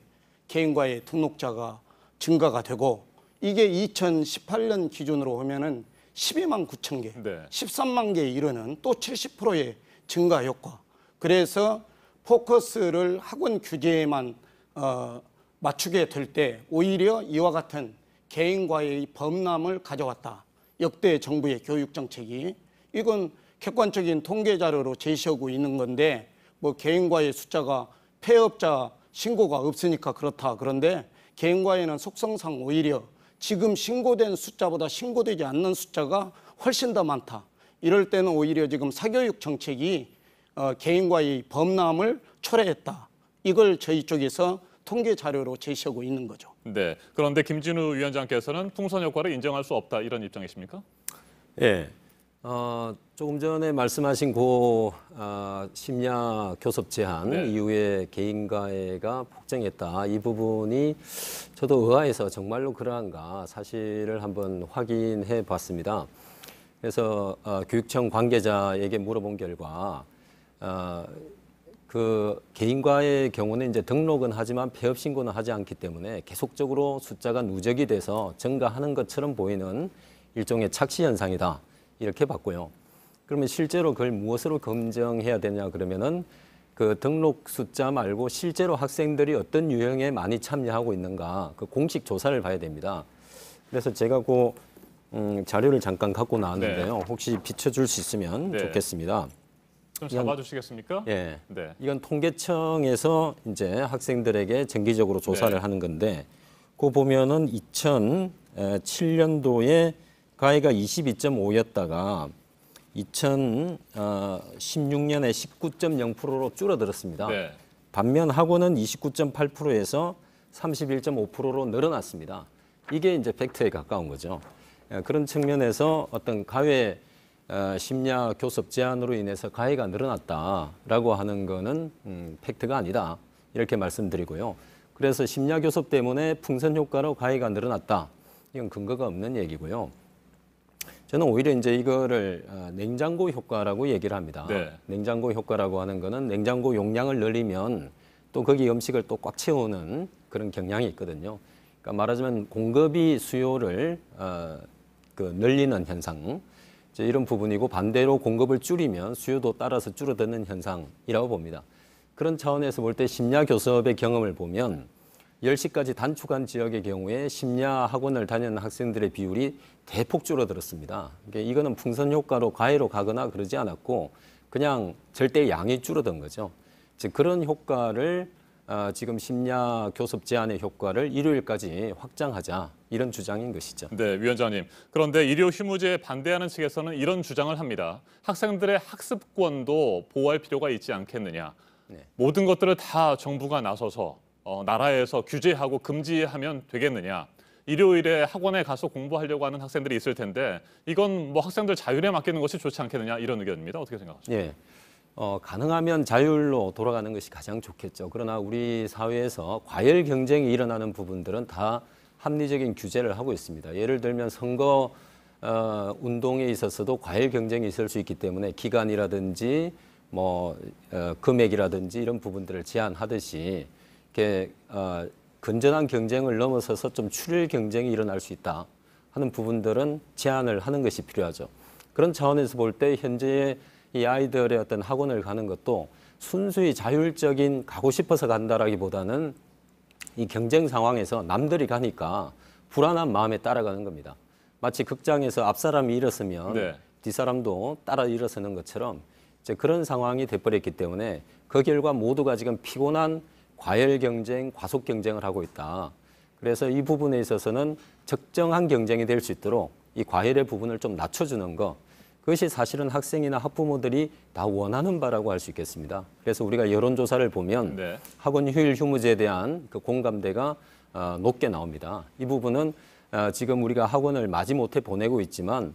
개인과의 등록자가 증가가 되고 이게 2018년 기준으로 보면은 12만 9천 개, 13만 개에 이르는 또 70%의 증가 효과. 그래서 포커스를 학원 규제에만 맞추게 될 때 오히려 이와 같은 개인과의 범람을 가져왔다. 역대 정부의 교육 정책이 이건 객관적인 통계 자료로 제시하고 있는 건데 뭐 개인과의 숫자가 폐업자 신고가 없으니까 그렇다. 그런데 개인과에는 속성상 오히려 지금 신고된 숫자보다 신고되지 않는 숫자가 훨씬 더 많다. 이럴 때는 오히려 지금 사교육 정책이 개인과의 범람을 초래했다. 이걸 저희 쪽에서 통계 자료로 제시하고 있는 거죠. 네. 그런데 김진우 위원장께서는 풍선 효과를 인정할 수 없다 이런 입장이십니까? 예. 조금 전에 말씀하신 심야 교섭 제한 이후에 개인과외가 폭증했다. 이 부분이 저도 의아해서 정말로 그러한가 사실을 한번 확인해 봤습니다. 그래서 교육청 관계자에게 물어본 결과 그 개인과의 경우는 이제 등록은 하지만 폐업 신고는 하지 않기 때문에 계속적으로 숫자가 누적이 돼서 증가하는 것처럼 보이는 일종의 착시 현상이다. 이렇게 봤고요. 그러면 실제로 그걸 무엇으로 검증해야 되냐 그러면은 그 등록 숫자 말고 실제로 학생들이 어떤 유형에 많이 참여하고 있는가 그 공식 조사를 봐야 됩니다. 그래서 제가 그 자료를 잠깐 갖고 나왔는데요. 혹시 비춰줄 수 있으면 좋겠습니다. 좀 잡아주시겠습니까? 예. 네. 이건 통계청에서 이제 학생들에게 정기적으로 조사를 하는 건데, 그 보면은 2007년도에 가해가 22.5였다가 2016년에 19.0%로 줄어들었습니다. 네. 반면 학원은 29.8%에서 31.5%로 늘어났습니다. 이게 이제 팩트에 가까운 거죠. 그런 측면에서 어떤 가해 심야 교섭 제한으로 인해서 가해가 늘어났다라고 하는 거는 팩트가 아니다. 이렇게 말씀드리고요. 그래서 심야교섭 때문에 풍선 효과로 과외가 늘어났다. 이건 근거가 없는 얘기고요. 저는 오히려 이제 이거를 냉장고 효과라고 얘기를 합니다. 네. 냉장고 효과라고 하는 거는 냉장고 용량을 늘리면 또 거기 음식을 또 꽉 채우는 그런 경향이 있거든요. 그러니까 말하자면 공급이 수요를 늘리는 현상, 이런 부분이고 반대로 공급을 줄이면 수요도 따라서 줄어드는 현상이라고 봅니다. 그런 차원에서 볼 때 심야 교섭의 경험을 보면 10시까지 단축한 지역의 경우에 심야 학원을 다니는 학생들의 비율이 대폭 줄어들었습니다. 그러니까 이거는 풍선 효과로 과외로 가거나 그러지 않았고 그냥 절대 양이 줄어든 거죠. 즉 그런 효과를 지금 심야 교섭 제한의 효과를 일요일까지 확장하자 이런 주장인 것이죠. 네, 위원장님. 그런데 일요 휴무제에 반대하는 측에서는 이런 주장을 합니다. 학생들의 학습권도 보호할 필요가 있지 않겠느냐. 네. 모든 것들을 다 정부가 나서서 나라에서 규제하고 금지하면 되겠느냐. 일요일에 학원에 가서 공부하려고 하는 학생들이 있을 텐데 이건 뭐 학생들 자율에 맡기는 것이 좋지 않겠느냐 이런 의견입니다. 어떻게 생각하십니까? 예. 가능하면 자율로 돌아가는 것이 가장 좋겠죠. 그러나 우리 사회에서 과열 경쟁이 일어나는 부분들은 다 합리적인 규제를 하고 있습니다. 예를 들면 선거 운동에 있어서도 과열 경쟁이 있을 수 있기 때문에 기간이라든지 금액이라든지 이런 부분들을 제한하듯이 이렇게 건전한 경쟁을 넘어서서 좀 출혈 경쟁이 일어날 수 있다 하는 부분들은 제한을 하는 것이 필요하죠. 그런 차원에서 볼 때 현재 이 아이들의 어떤 학원을 가는 것도 순수히 자율적인 가고 싶어서 간다라기보다는 이 경쟁 상황에서 남들이 가니까 불안한 마음에 따라가는 겁니다. 마치 극장에서 앞사람이 일어서면 네. 뒷사람도 따라 일어서는 것처럼 이제 그런 상황이 돼버렸기 때문에 그 결과 모두가 지금 피곤한 과열 경쟁, 과속 경쟁을 하고 있다. 그래서 이 부분에 있어서는 적정한 경쟁이 될 수 있도록 이 과열의 부분을 좀 낮춰주는 거, 그것이 사실은 학생이나 학부모들이 다 원하는 바라고 할 수 있겠습니다. 그래서 우리가 여론조사를 보면 네. 학원 휴일 휴무제에 대한 그 공감대가 높게 나옵니다. 이 부분은 지금 우리가 학원을 마지못해 보내고 있지만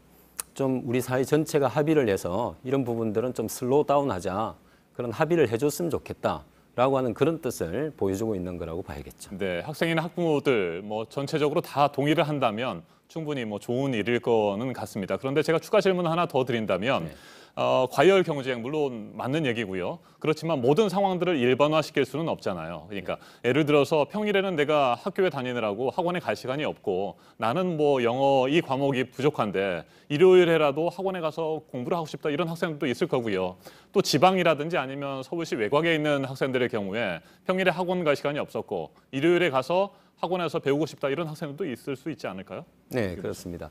좀 우리 사회 전체가 합의를 해서 이런 부분들은 좀 슬로우 다운하자, 그런 합의를 해줬으면 좋겠다라고 하는 그런 뜻을 보여주고 있는 거라고 봐야겠죠. 네, 학생이나 학부모들 전체적으로 다 동의를 한다면 충분히 좋은 일일 거는 같습니다. 그런데 제가 추가 질문 하나 더 드린다면 네. 과열 경쟁 물론 맞는 얘기고요. 그렇지만 모든 상황들을 일반화시킬 수는 없잖아요. 그러니까 예를 들어서 평일에는 내가 학교에 다니느라고 학원에 갈 시간이 없고 나는 영어 이 과목이 부족한데 일요일에라도 학원에 가서 공부를 하고 싶다 이런 학생들도 있을 거고요. 또 지방이라든지 아니면 서울시 외곽에 있는 학생들의 경우에 평일에 학원 갈 시간이 없었고 일요일에 가서 학원에서 배우고 싶다 이런 학생들도 있을 수 있지 않을까요? 네, 그렇습니다.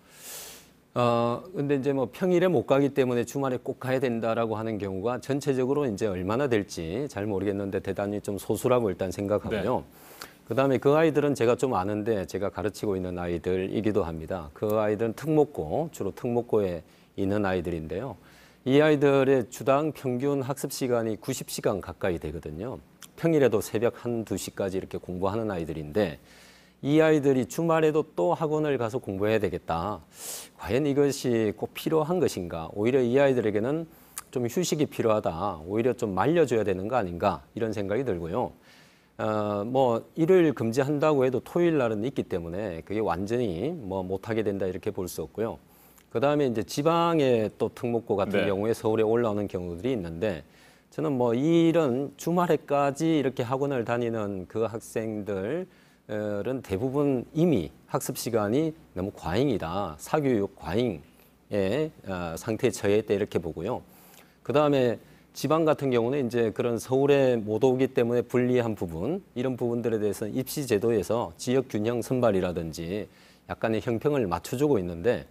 근데 이제 평일에 못 가기 때문에 주말에 꼭 가야 된다라고 하는 경우가 전체적으로 이제 얼마나 될지 잘 모르겠는데 대단히 좀 소수라고 일단 생각하고요. 네. 그다음에 그 아이들은 제가 좀 아는데 제가 가르치고 있는 아이들이기도 합니다. 그 아이들은 특목고, 주로 특목고에 있는 아이들인데요. 이 아이들의 주당 평균 학습 시간이 90시간 가까이 되거든요. 평일에도 새벽 1, 2시까지 이렇게 공부하는 아이들인데 이 아이들이 주말에도 또 학원을 가서 공부해야 되겠다. 과연 이것이 꼭 필요한 것인가? 오히려 이 아이들에게는 좀 휴식이 필요하다. 오히려 좀 말려줘야 되는 거 아닌가? 이런 생각이 들고요. 일요일 금지한다고 해도 토요일 날은 있기 때문에 그게 완전히 못하게 된다 이렇게 볼 수 없고요. 그 다음에 이제 지방의 또 특목고 같은 네. 경우에 서울에 올라오는 경우들이 있는데 저는 이런 주말에까지 이렇게 학원을 다니는 그 학생들은 대부분 이미 학습 시간이 너무 과잉이다. 사교육 과잉의 상태에 처해 있다 이렇게 보고요. 그 다음에 지방 같은 경우는 이제 그런 서울에 못 오기 때문에 불리한 부분, 이런 부분들에 대해서는 입시 제도에서 지역 균형 선발이라든지 약간의 형평을 맞춰주고 있는데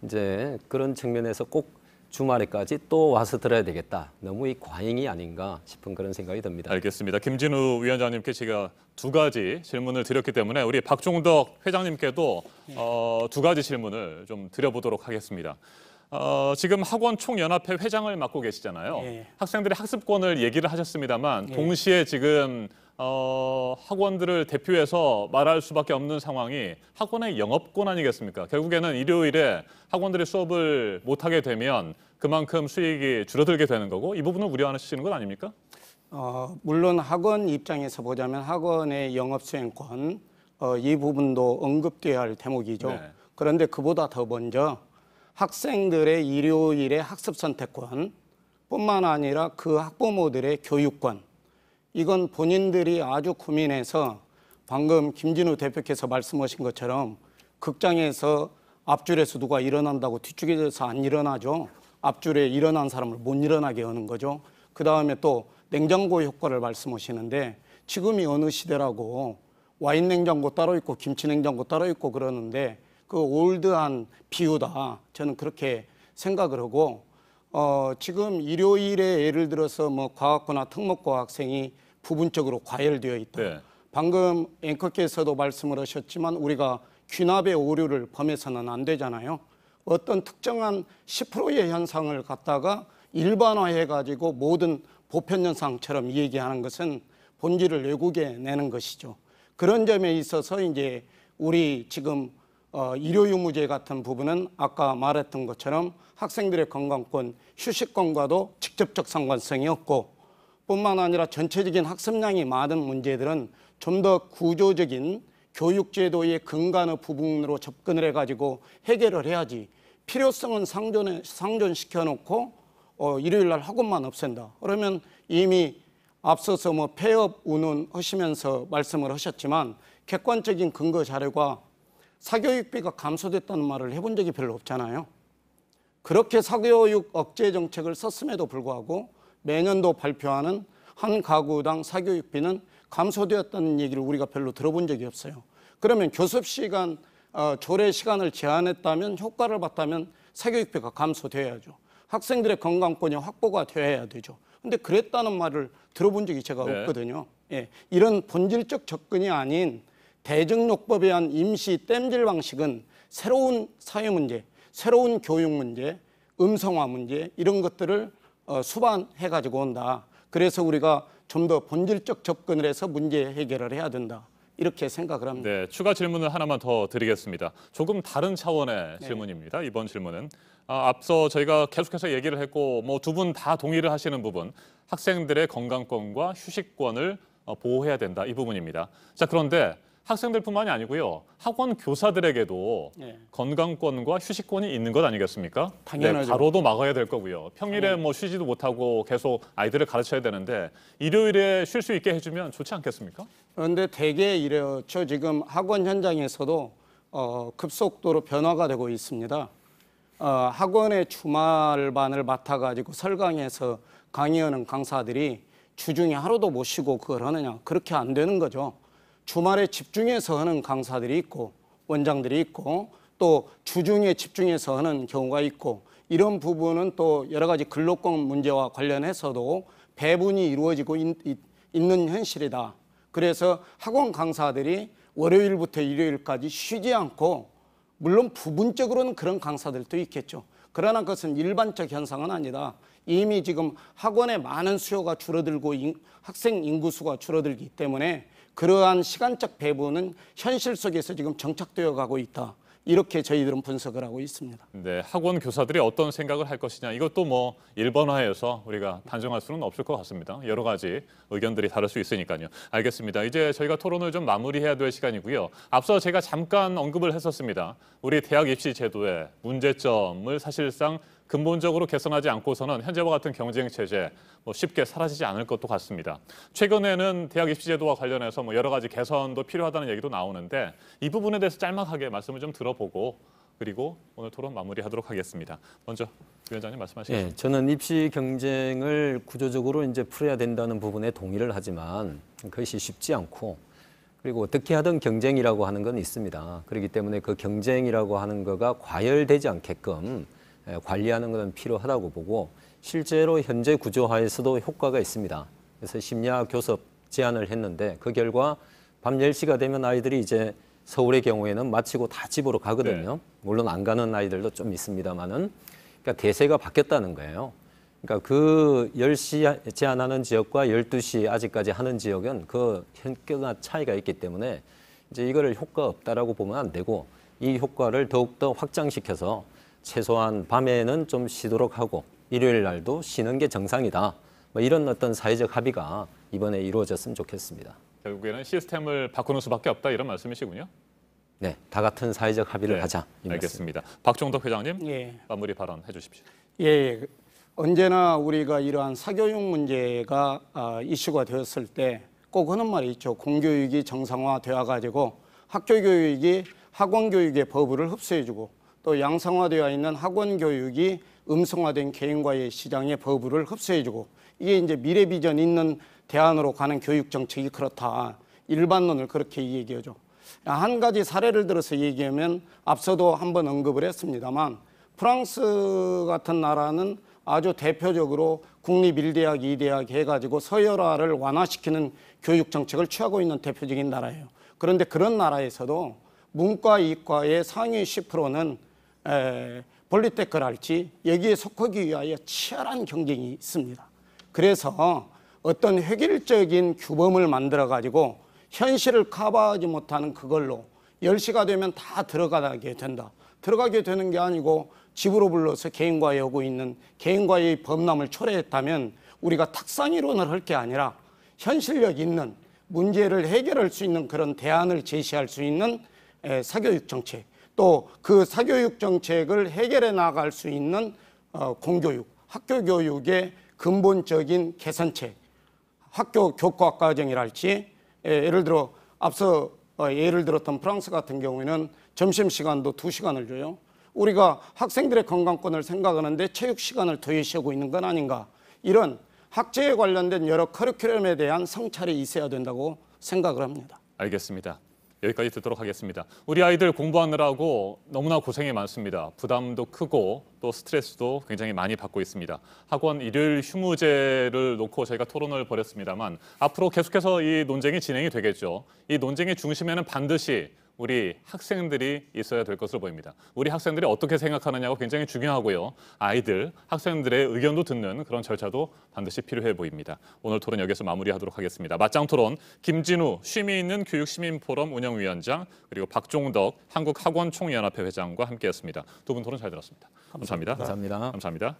이제 그런 측면에서 꼭 주말에까지 또 와서 들어야 되겠다. 너무 이 과잉이 아닌가 싶은 그런 생각이 듭니다. 알겠습니다. 김진우 위원장님께 제가 두 가지 질문을 드렸기 때문에 우리 박종덕 회장님께도 두 가지 질문을 좀 드려보도록 하겠습니다. 지금 학원 총연합회 회장을 맡고 계시잖아요. 예. 학생들의 학습권을 얘기를 하셨습니다만 예. 동시에 지금 학원들을 대표해서 말할 수밖에 없는 상황이 학원의 영업권 아니겠습니까? 결국에는 일요일에 학원들이 수업을 못하게 되면 그만큼 수익이 줄어들게 되는 거고 이 부분을 우려하시는 건 아닙니까? 물론 학원 입장에서 보자면 학원의 영업수행권 이 부분도 언급돼야 할 대목이죠. 네. 그런데 그보다 더 먼저 학생들의 일요일의 학습 선택권 뿐만 아니라 그 학부모들의 교육권, 이건 본인들이 아주 고민해서 방금 김진우 대표께서 말씀하신 것처럼 극장에서 앞줄에서 누가 일어난다고 뒷줄에서 안 일어나죠. 앞줄에 일어난 사람을 못 일어나게 하는 거죠. 그 다음에 또 냉장고 효과를 말씀하시는데 지금이 어느 시대라고 와인 냉장고 따로 있고 김치 냉장고 따로 있고 그러는데 그 올드한 비유다. 저는 그렇게 생각을 하고 지금 일요일에 예를 들어서 뭐 과학고나 특목고 학생이 부분적으로 과열되어 있다. 네. 방금 앵커께서도 말씀을 하셨지만 우리가 귀납의 오류를 범해서는 안 되잖아요. 어떤 특정한 10%의 현상을 갖다가 일반화해가지고 모든 보편 현상처럼 얘기하는 것은 본질을 왜곡해 내는 것이죠. 그런 점에 있어서 이제 우리 지금 일요유무제 같은 부분은 아까 말했던 것처럼 학생들의 건강권, 휴식권과도 직접적 상관성이 없고 뿐만 아니라 전체적인 학습량이 많은 문제들은 좀 더 구조적인 교육제도의 근간의 부분으로 접근을 해가지고 해결을 해야지 필요성은 상존시켜놓고 일요일 날 학원만 없앤다. 그러면 이미 앞서서 뭐 폐업 운운하시면서 말씀을 하셨지만 객관적인 근거 자료가 사교육비가 감소됐다는 말을 해본 적이 별로 없잖아요. 그렇게 사교육 억제 정책을 썼음에도 불구하고 매년도 발표하는 한 가구당 사교육비는 감소되었다는 얘기를 우리가 별로 들어본 적이 없어요. 그러면 교습 시간, 조례 시간을 제한했다면 효과를 봤다면 사교육비가 감소되어야죠. 학생들의 건강권이 확보가 되어야 되죠. 근데 그랬다는 말을 들어본 적이 제가 없거든요. 예, 이런 본질적 접근이 아닌 대증요법에 의한 임시 땜질 방식은 새로운 사회 문제, 새로운 교육 문제, 음성화 문제 이런 것들을 수반해가지고 온다. 그래서 우리가 좀 더 본질적 접근을 해서 문제 해결을 해야 된다. 이렇게 생각을 합니다. 네, 추가 질문을 하나만 더 드리겠습니다. 조금 다른 차원의 질문입니다. 이번 질문은 앞서 저희가 계속해서 얘기를 했고 뭐 두 분 다 동의를 하시는 부분, 학생들의 건강권과 휴식권을 보호해야 된다. 이 부분입니다. 자, 그런데 학생들뿐만이 아니고요. 학원 교사들에게도 건강권과 휴식권이 있는 것 아니겠습니까? 당연하죠. 네, 과로도 막아야 될 거고요. 평일에 뭐 쉬지도 못하고 계속 아이들을 가르쳐야 되는데 일요일에 쉴 수 있게 해주면 좋지 않겠습니까? 그런데 대개 이렇죠. 지금 학원 현장에서도 급속도로 변화가 되고 있습니다. 학원의 주말반을 맡아가지고 설강에서 강의하는 강사들이 주중에 하루도 못 쉬고 그걸 하느냐. 그렇게 안 되는 거죠. 주말에 집중해서 하는 강사들이 있고 원장들이 있고 또 주중에 집중해서 하는 경우가 있고 이런 부분은 또 여러 가지 근로권 문제와 관련해서도 배분이 이루어지고 있는 현실이다. 그래서 학원 강사들이 월요일부터 일요일까지 쉬지 않고 물론 부분적으로는 그런 강사들도 있겠죠. 그러나 그것은 일반적 현상은 아니다. 이미 지금 학원에 많은 수요가 줄어들고 학생 인구 수가 줄어들기 때문에 그러한 시간적 배분은 현실 속에서 지금 정착되어 가고 있다. 이렇게 저희들은 분석을 하고 있습니다. 네, 학원 교사들이 어떤 생각을 할 것이냐 이것도 뭐 일본화해서 우리가 단정할 수는 없을 것 같습니다. 여러 가지 의견들이 다를 수 있으니까요. 알겠습니다. 이제 저희가 토론을 좀 마무리해야 될 시간이고요. 앞서 제가 잠깐 언급을 했었습니다. 우리 대학 입시 제도의 문제점을 사실상 근본적으로 개선하지 않고서는 현재와 같은 경쟁 체제 뭐 쉽게 사라지지 않을 것도 같습니다. 최근에는 대학 입시 제도와 관련해서 뭐 여러 가지 개선도 필요하다는 얘기도 나오는데 이 부분에 대해서 짤막하게 말씀을 좀 들어보고 그리고 오늘 토론 마무리하도록 하겠습니다. 먼저 위원장님 말씀하시죠. 네, 저는 입시 경쟁을 구조적으로 이제 풀어야 된다는 부분에 동의를 하지만 그것이 쉽지 않고 그리고 어떻게 하든 경쟁이라고 하는 건 있습니다. 그렇기 때문에 그 경쟁이라고 하는 거가 과열되지 않게끔 관리하는 것은 필요하다고 보고 실제로 현재 구조화에서도 효과가 있습니다. 그래서 심야 교섭 제안을 했는데 그 결과 밤 10시가 되면 아이들이 이제 서울의 경우에는 마치고 다 집으로 가거든요. 물론 안 가는 아이들도 좀 있습니다만은 그러니까 대세가 바뀌었다는 거예요. 그러니까 그 10시 제한하는 지역과 12시 아직까지 하는 지역은 그 현격한 차이가 있기 때문에 이제 이거를 효과 없다라고 보면 안 되고 이 효과를 더욱더 확장시켜서 최소한 밤에는 좀 쉬도록 하고 일요일 날도 쉬는 게 정상이다. 뭐 이런 어떤 사회적 합의가 이번에 이루어졌으면 좋겠습니다. 결국에는 시스템을 바꾸는 수밖에 없다 이런 말씀이시군요. 네, 다 같은 사회적 합의를 하자. 알겠습니다. 박종덕 회장님, 예. 마무리 발언해 주십시오. 예, 언제나 우리가 이러한 사교육 문제가 이슈가 되었을 때 꼭 하는 말이 있죠. 공교육이 정상화되어 가지고 학교 교육이 학원 교육의 버블을 흡수해주고 또 양성화되어 있는 학원 교육이 음성화된 개인과의 시장의 버블을 흡수해주고 이게 이제 미래 비전 있는 대안으로 가는 교육 정책이 그렇다. 일반론을 그렇게 얘기하죠. 한 가지 사례를 들어서 얘기하면 앞서도 한번 언급을 했습니다만 프랑스 같은 나라는 아주 대표적으로 국립 1대학, 2대학 해가지고 서열화를 완화시키는 교육 정책을 취하고 있는 대표적인 나라예요. 그런데 그런 나라에서도 문과, 이과의 상위 10%는 폴리테크랄지 여기에 속하기 위하여 치열한 경쟁이 있습니다. 그래서 어떤 획일적인 규범을 만들어가지고 현실을 커버하지 못하는 그걸로 10시가 되면 다 들어가게 된다. 들어가게 되는 게 아니고 집으로 불러서 개인과외 하고 있는 개인과외의 범람을 초래했다면 우리가 탁상이론을 할 게 아니라 현실력 있는 문제를 해결할 수 있는 그런 대안을 제시할 수 있는 사교육 정책, 또 그 사교육 정책을 해결해 나갈 수 있는 공교육, 학교 교육의 근본적인 개선책, 학교 교과 과정이랄지 예를 들어 앞서 예를 들었던 프랑스 같은 경우에는 점심시간도 2시간을 줘요. 우리가 학생들의 건강권을 생각하는데 체육 시간을 더해시하고 있는 건 아닌가. 이런 학제에 관련된 여러 커리큘럼에 대한 성찰이 있어야 된다고 생각을 합니다. 알겠습니다. 여기까지 듣도록 하겠습니다. 우리 아이들 공부하느라고 너무나 고생이 많습니다. 부담도 크고 또 스트레스도 굉장히 많이 받고 있습니다. 학원 일요일 휴무제를 놓고 저희가 토론을 벌였습니다만 앞으로 계속해서 이 논쟁이 진행이 되겠죠. 이 논쟁의 중심에는 반드시 우리 학생들이 있어야 될 것으로 보입니다. 우리 학생들이 어떻게 생각하느냐가 굉장히 중요하고요. 아이들, 학생들의 의견도 듣는 그런 절차도 반드시 필요해 보입니다. 오늘 토론 여기서 마무리하도록 하겠습니다. 맞짱 토론 김진우 쉼이 있는 교육시민포럼 운영위원장 그리고 박종덕 한국학원총연합회 회장과 함께했습니다. 두 분 토론 잘 들었습니다. 감사합니다. 감사합니다. 감사합니다.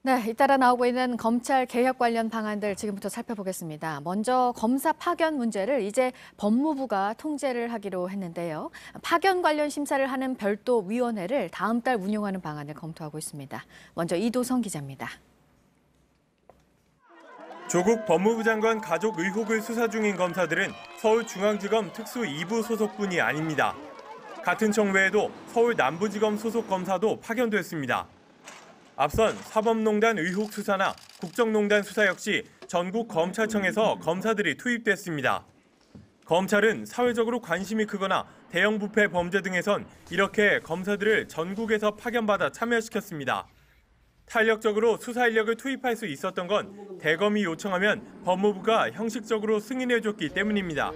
네, 잇따라 나오고 있는 검찰 개혁 관련 방안들 지금부터 살펴보겠습니다. 먼저 검사 파견 문제를 이제 법무부가 통제를 하기로 했는데요. 파견 관련 심사를 하는 별도 위원회를 다음 달 운영하는 방안을 검토하고 있습니다. 먼저 이도성 기자입니다. 조국 법무부 장관 가족 의혹을 수사 중인 검사들은 서울중앙지검 특수 2부 소속뿐이 아닙니다. 같은 청 외에도 서울 남부지검 소속 검사도 파견됐습니다. 앞선 사법농단 의혹 수사나 국정농단 수사 역시 전국 검찰청에서 검사들이 투입됐습니다. 검찰은 사회적으로 관심이 크거나 대형 부패 범죄 등에선 이렇게 검사들을 전국에서 파견받아 참여시켰습니다. 탄력적으로 수사 인력을 투입할 수 있었던 건 대검이 요청하면 법무부가 형식적으로 승인해줬기 때문입니다.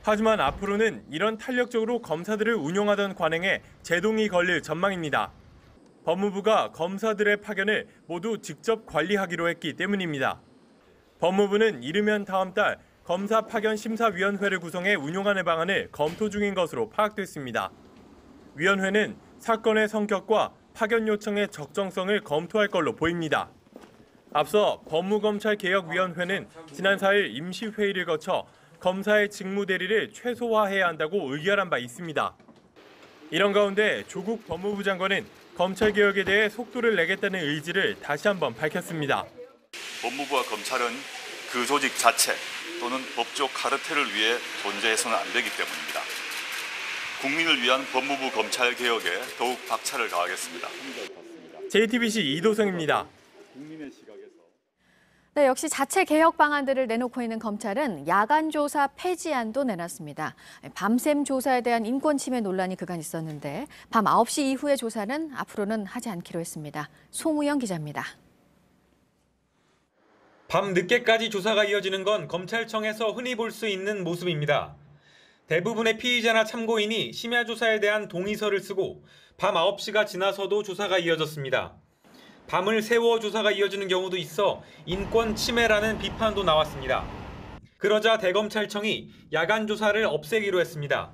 하지만 앞으로는 이런 탄력적으로 검사들을 운용하던 관행에 제동이 걸릴 전망입니다. 법무부가 검사들의 파견을 모두 직접 관리하기로 했기 때문입니다. 법무부는 이르면 다음 달 검사 파견 심사위원회를 구성해 운용하는 방안을 검토 중인 것으로 파악됐습니다. 위원회는 사건의 성격과 파견 요청의 적정성을 검토할 걸로 보입니다. 앞서 법무검찰개혁위원회는 지난 4일 임시회의를 거쳐 검사의 직무 대리를 최소화해야 한다고 의결한 바 있습니다. 이런 가운데 조국 법무부 장관은 검찰개혁에 대해 속도를 내겠다는 의지를 다시 한번 밝혔습니다. 법무부와 검찰은 그 조직 자체 또는 법적 카르텔을 위해 존재해서는 안 되기 때문입니다. 국민을 위한 법무부 검찰개혁에 더욱 박차를 가하겠습니다. JTBC 이도성입니다. 네, 역시 자체 개혁 방안들을 내놓고 있는 검찰은 야간 조사 폐지안도 내놨습니다. 밤샘 조사에 대한 인권 침해 논란이 그간 있었는데 밤 9시 이후의 조사는 앞으로는 하지 않기로 했습니다. 송우영 기자입니다. 밤 늦게까지 조사가 이어지는 건 검찰청에서 흔히 볼 수 있는 모습입니다. 대부분의 피의자나 참고인이 심야 조사에 대한 동의서를 쓰고 밤 9시가 지나서도 조사가 이어졌습니다. 밤을 새워 조사가 이어지는 경우도 있어 인권 침해라는 비판도 나왔습니다. 그러자 대검찰청이 야간 조사를 없애기로 했습니다.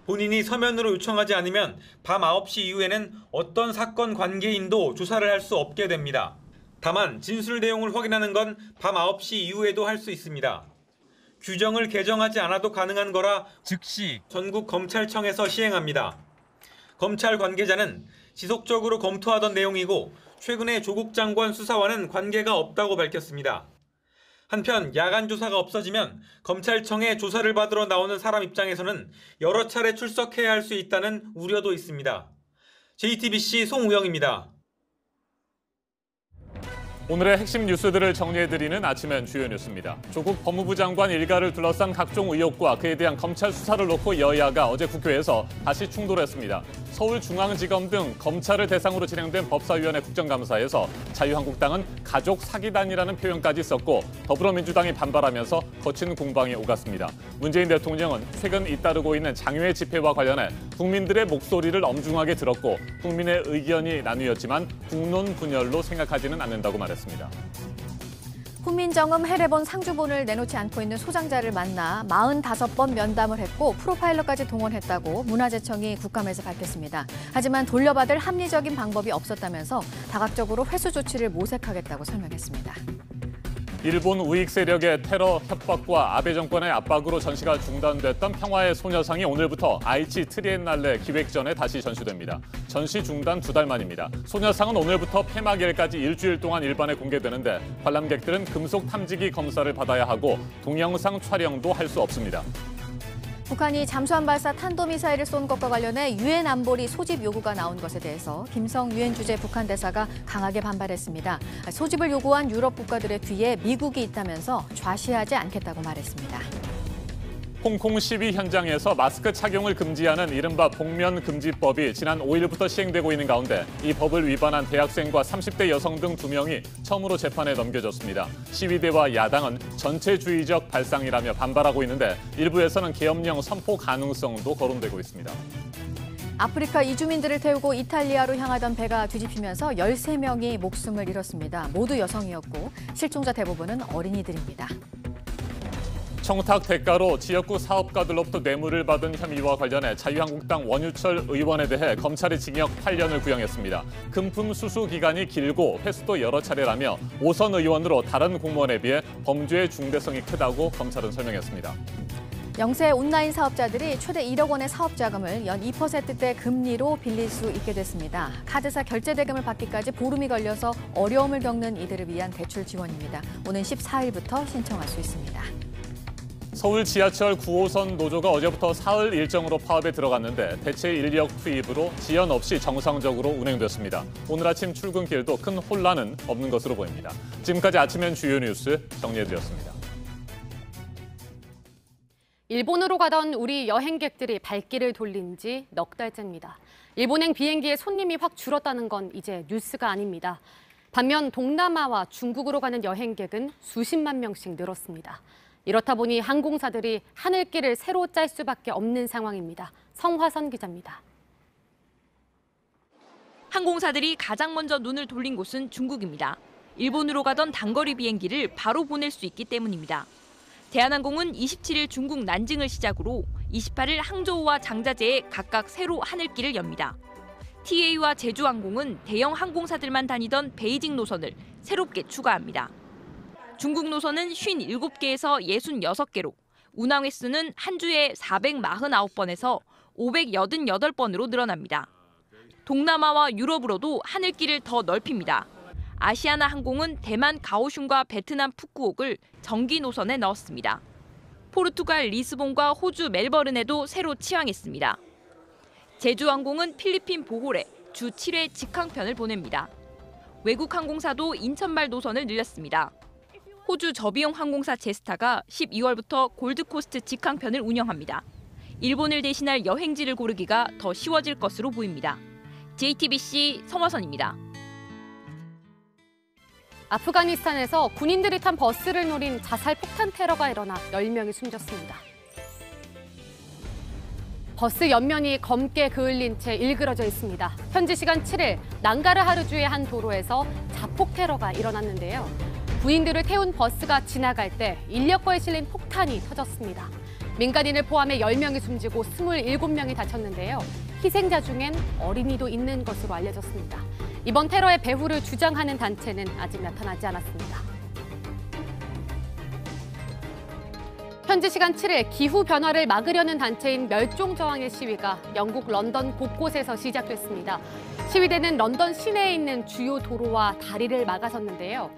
본인이 서면으로 요청하지 않으면 밤 9시 이후에는 어떤 사건 관계인도 조사를 할 수 없게 됩니다. 다만 진술 내용을 확인하는 건 밤 9시 이후에도 할 수 있습니다. 규정을 개정하지 않아도 가능한 거라 즉시 전국 검찰청에서 시행합니다. 검찰 관계자는 지속적으로 검토하던 내용이고 최근에 조국 장관 수사와는 관계가 없다고 밝혔습니다. 한편 야간 조사가 없어지면 검찰청에 조사를 받으러 나오는 사람 입장에서는 여러 차례 출석해야 할 수 있다는 우려도 있습니다. JTBC 송우영입니다. 오늘의 핵심 뉴스들을 정리해드리는 아침엔 주요 뉴스입니다. 조국 법무부 장관 일가를 둘러싼 각종 의혹과 그에 대한 검찰 수사를 놓고 여야가 어제 국회에서 다시 충돌했습니다. 서울중앙지검 등 검찰을 대상으로 진행된 법사위원회 국정감사에서 자유한국당은 가족 사기단이라는 표현까지 썼고 더불어민주당이 반발하면서 거친 공방이 오갔습니다. 문재인 대통령은 최근 잇따르고 있는 장외 집회와 관련해 국민들의 목소리를 엄중하게 들었고 국민의 의견이 나뉘었지만 국론 분열로 생각하지는 않는다고 말했습니다. 훈민정음 해례본 상주본을 내놓지 않고 있는 소장자를 만나 45번 면담을 했고 프로파일러까지 동원했다고 문화재청이 국감에서 밝혔습니다. 하지만 돌려받을 합리적인 방법이 없었다면서 다각적으로 회수 조치를 모색하겠다고 설명했습니다. 일본 우익 세력의 테러 협박과 아베 정권의 압박으로 전시가 중단됐던 평화의 소녀상이 오늘부터 아이치 트리엔날레 기획전에 다시 전시됩니다. 전시 중단 2달 만입니다. 소녀상은 오늘부터 폐막일까지 일주일 동안 일반에 공개되는데 관람객들은 금속 탐지기 검사를 받아야 하고 동영상 촬영도 할 수 없습니다. 북한이 잠수함 발사 탄도미사일을 쏜 것과 관련해 유엔 안보리 소집 요구가 나온 것에 대해서 김성 유엔 주재 북한 대사가 강하게 반발했습니다. 소집을 요구한 유럽 국가들의 뒤에 미국이 있다면서 좌시하지 않겠다고 말했습니다. 홍콩 시위 현장에서 마스크 착용을 금지하는 이른바 복면금지법이 지난 5일부터 시행되고 있는 가운데 이 법을 위반한 대학생과 30대 여성 등 2명이 처음으로 재판에 넘겨졌습니다. 시위대와 야당은 전체주의적 발상이라며 반발하고 있는데 일부에서는 계엄령 선포 가능성도 거론되고 있습니다. 아프리카 이주민들을 태우고 이탈리아로 향하던 배가 뒤집히면서 13명이 목숨을 잃었습니다. 모두 여성이었고 실종자 대부분은 어린이들입니다. 청탁 대가로 지역구 사업가들로부터 뇌물을 받은 혐의와 관련해 자유한국당 원유철 의원에 대해 검찰이 징역 8년을 구형했습니다. 금품 수수 기간이 길고 횟수도 여러 차례라며 5선 의원으로 다른 공무원에 비해 범죄의 중대성이 크다고 검찰은 설명했습니다. 영세 온라인 사업자들이 최대 1억 원의 사업 자금을 연 2%대 금리로 빌릴 수 있게 됐습니다. 카드사 결제 대금을 받기까지 보름이 걸려서 어려움을 겪는 이들을 위한 대출 지원입니다. 오는 14일부터 신청할 수 있습니다. 서울 지하철 9호선 노조가 어제부터 사흘 일정으로 파업에 들어갔는데 대체 인력 투입으로 지연 없이 정상적으로 운행됐습니다. 오늘 아침 출근길도 큰 혼란은 없는 것으로 보입니다. 지금까지 아침엔 주요 뉴스 정리해드렸습니다. 일본으로 가던 우리 여행객들이 발길을 돌린 지 넉 달째입니다. 일본행 비행기의 손님이 확 줄었다는 건 이제 뉴스가 아닙니다. 반면 동남아와 중국으로 가는 여행객은 수십만 명씩 늘었습니다. 이렇다 보니 항공사들이 하늘길을 새로 짤 수밖에 없는 상황입니다. 성화선 기자입니다. 항공사들이 가장 먼저 눈을 돌린 곳은 중국입니다. 일본으로 가던 단거리 비행기를 바로 보낼 수 있기 때문입니다. 대한항공은 27일 중국 난징을 시작으로 28일 항저우와 장자제에 각각 새로 하늘길을 엽니다. TA와 제주항공은 대형 항공사들만 다니던 베이징 노선을 새롭게 추가합니다. 중국 노선은 57개에서 66개로, 운항 횟수는 한 주에 449번에서 588번으로 늘어납니다. 동남아와 유럽으로도 하늘길을 더 넓힙니다. 아시아나 항공은 대만 가오슝과 베트남 푸꾸옥을 정기 노선에 넣었습니다. 포르투갈 리스본과 호주 멜버른에도 새로 치항했습니다. 제주항공은 필리핀 보홀에 주 7회 직항편을 보냅니다. 외국 항공사도 인천말 노선을 늘렸습니다. 호주 저비용 항공사 제스타가 12월부터 골드코스트 직항편을 운영합니다. 일본을 대신할 여행지를 고르기가 더 쉬워질 것으로 보입니다. JTBC 성화선입니다. 아프가니스탄에서 군인들이 탄 버스를 노린 자살 폭탄 테러가 일어나 10명이 숨졌습니다. 버스 옆면이 검게 그을린 채 일그러져 있습니다. 현지 시간 7일 난가르하르주의 한 도로에서 자폭 테러가 일어났는데요. 군인들을 태운 버스가 지나갈 때 인력거에 실린 폭탄이 터졌습니다. 민간인을 포함해 10명이 숨지고 27명이 다쳤는데요. 희생자 중엔 어린이도 있는 것으로 알려졌습니다. 이번 테러의 배후를 주장하는 단체는 아직 나타나지 않았습니다. 현지 시간 7일 기후변화를 막으려는 단체인 멸종저항의 시위가 영국 런던 곳곳에서 시작됐습니다. 시위대는 런던 시내에 있는 주요 도로와 다리를 막아섰는데요.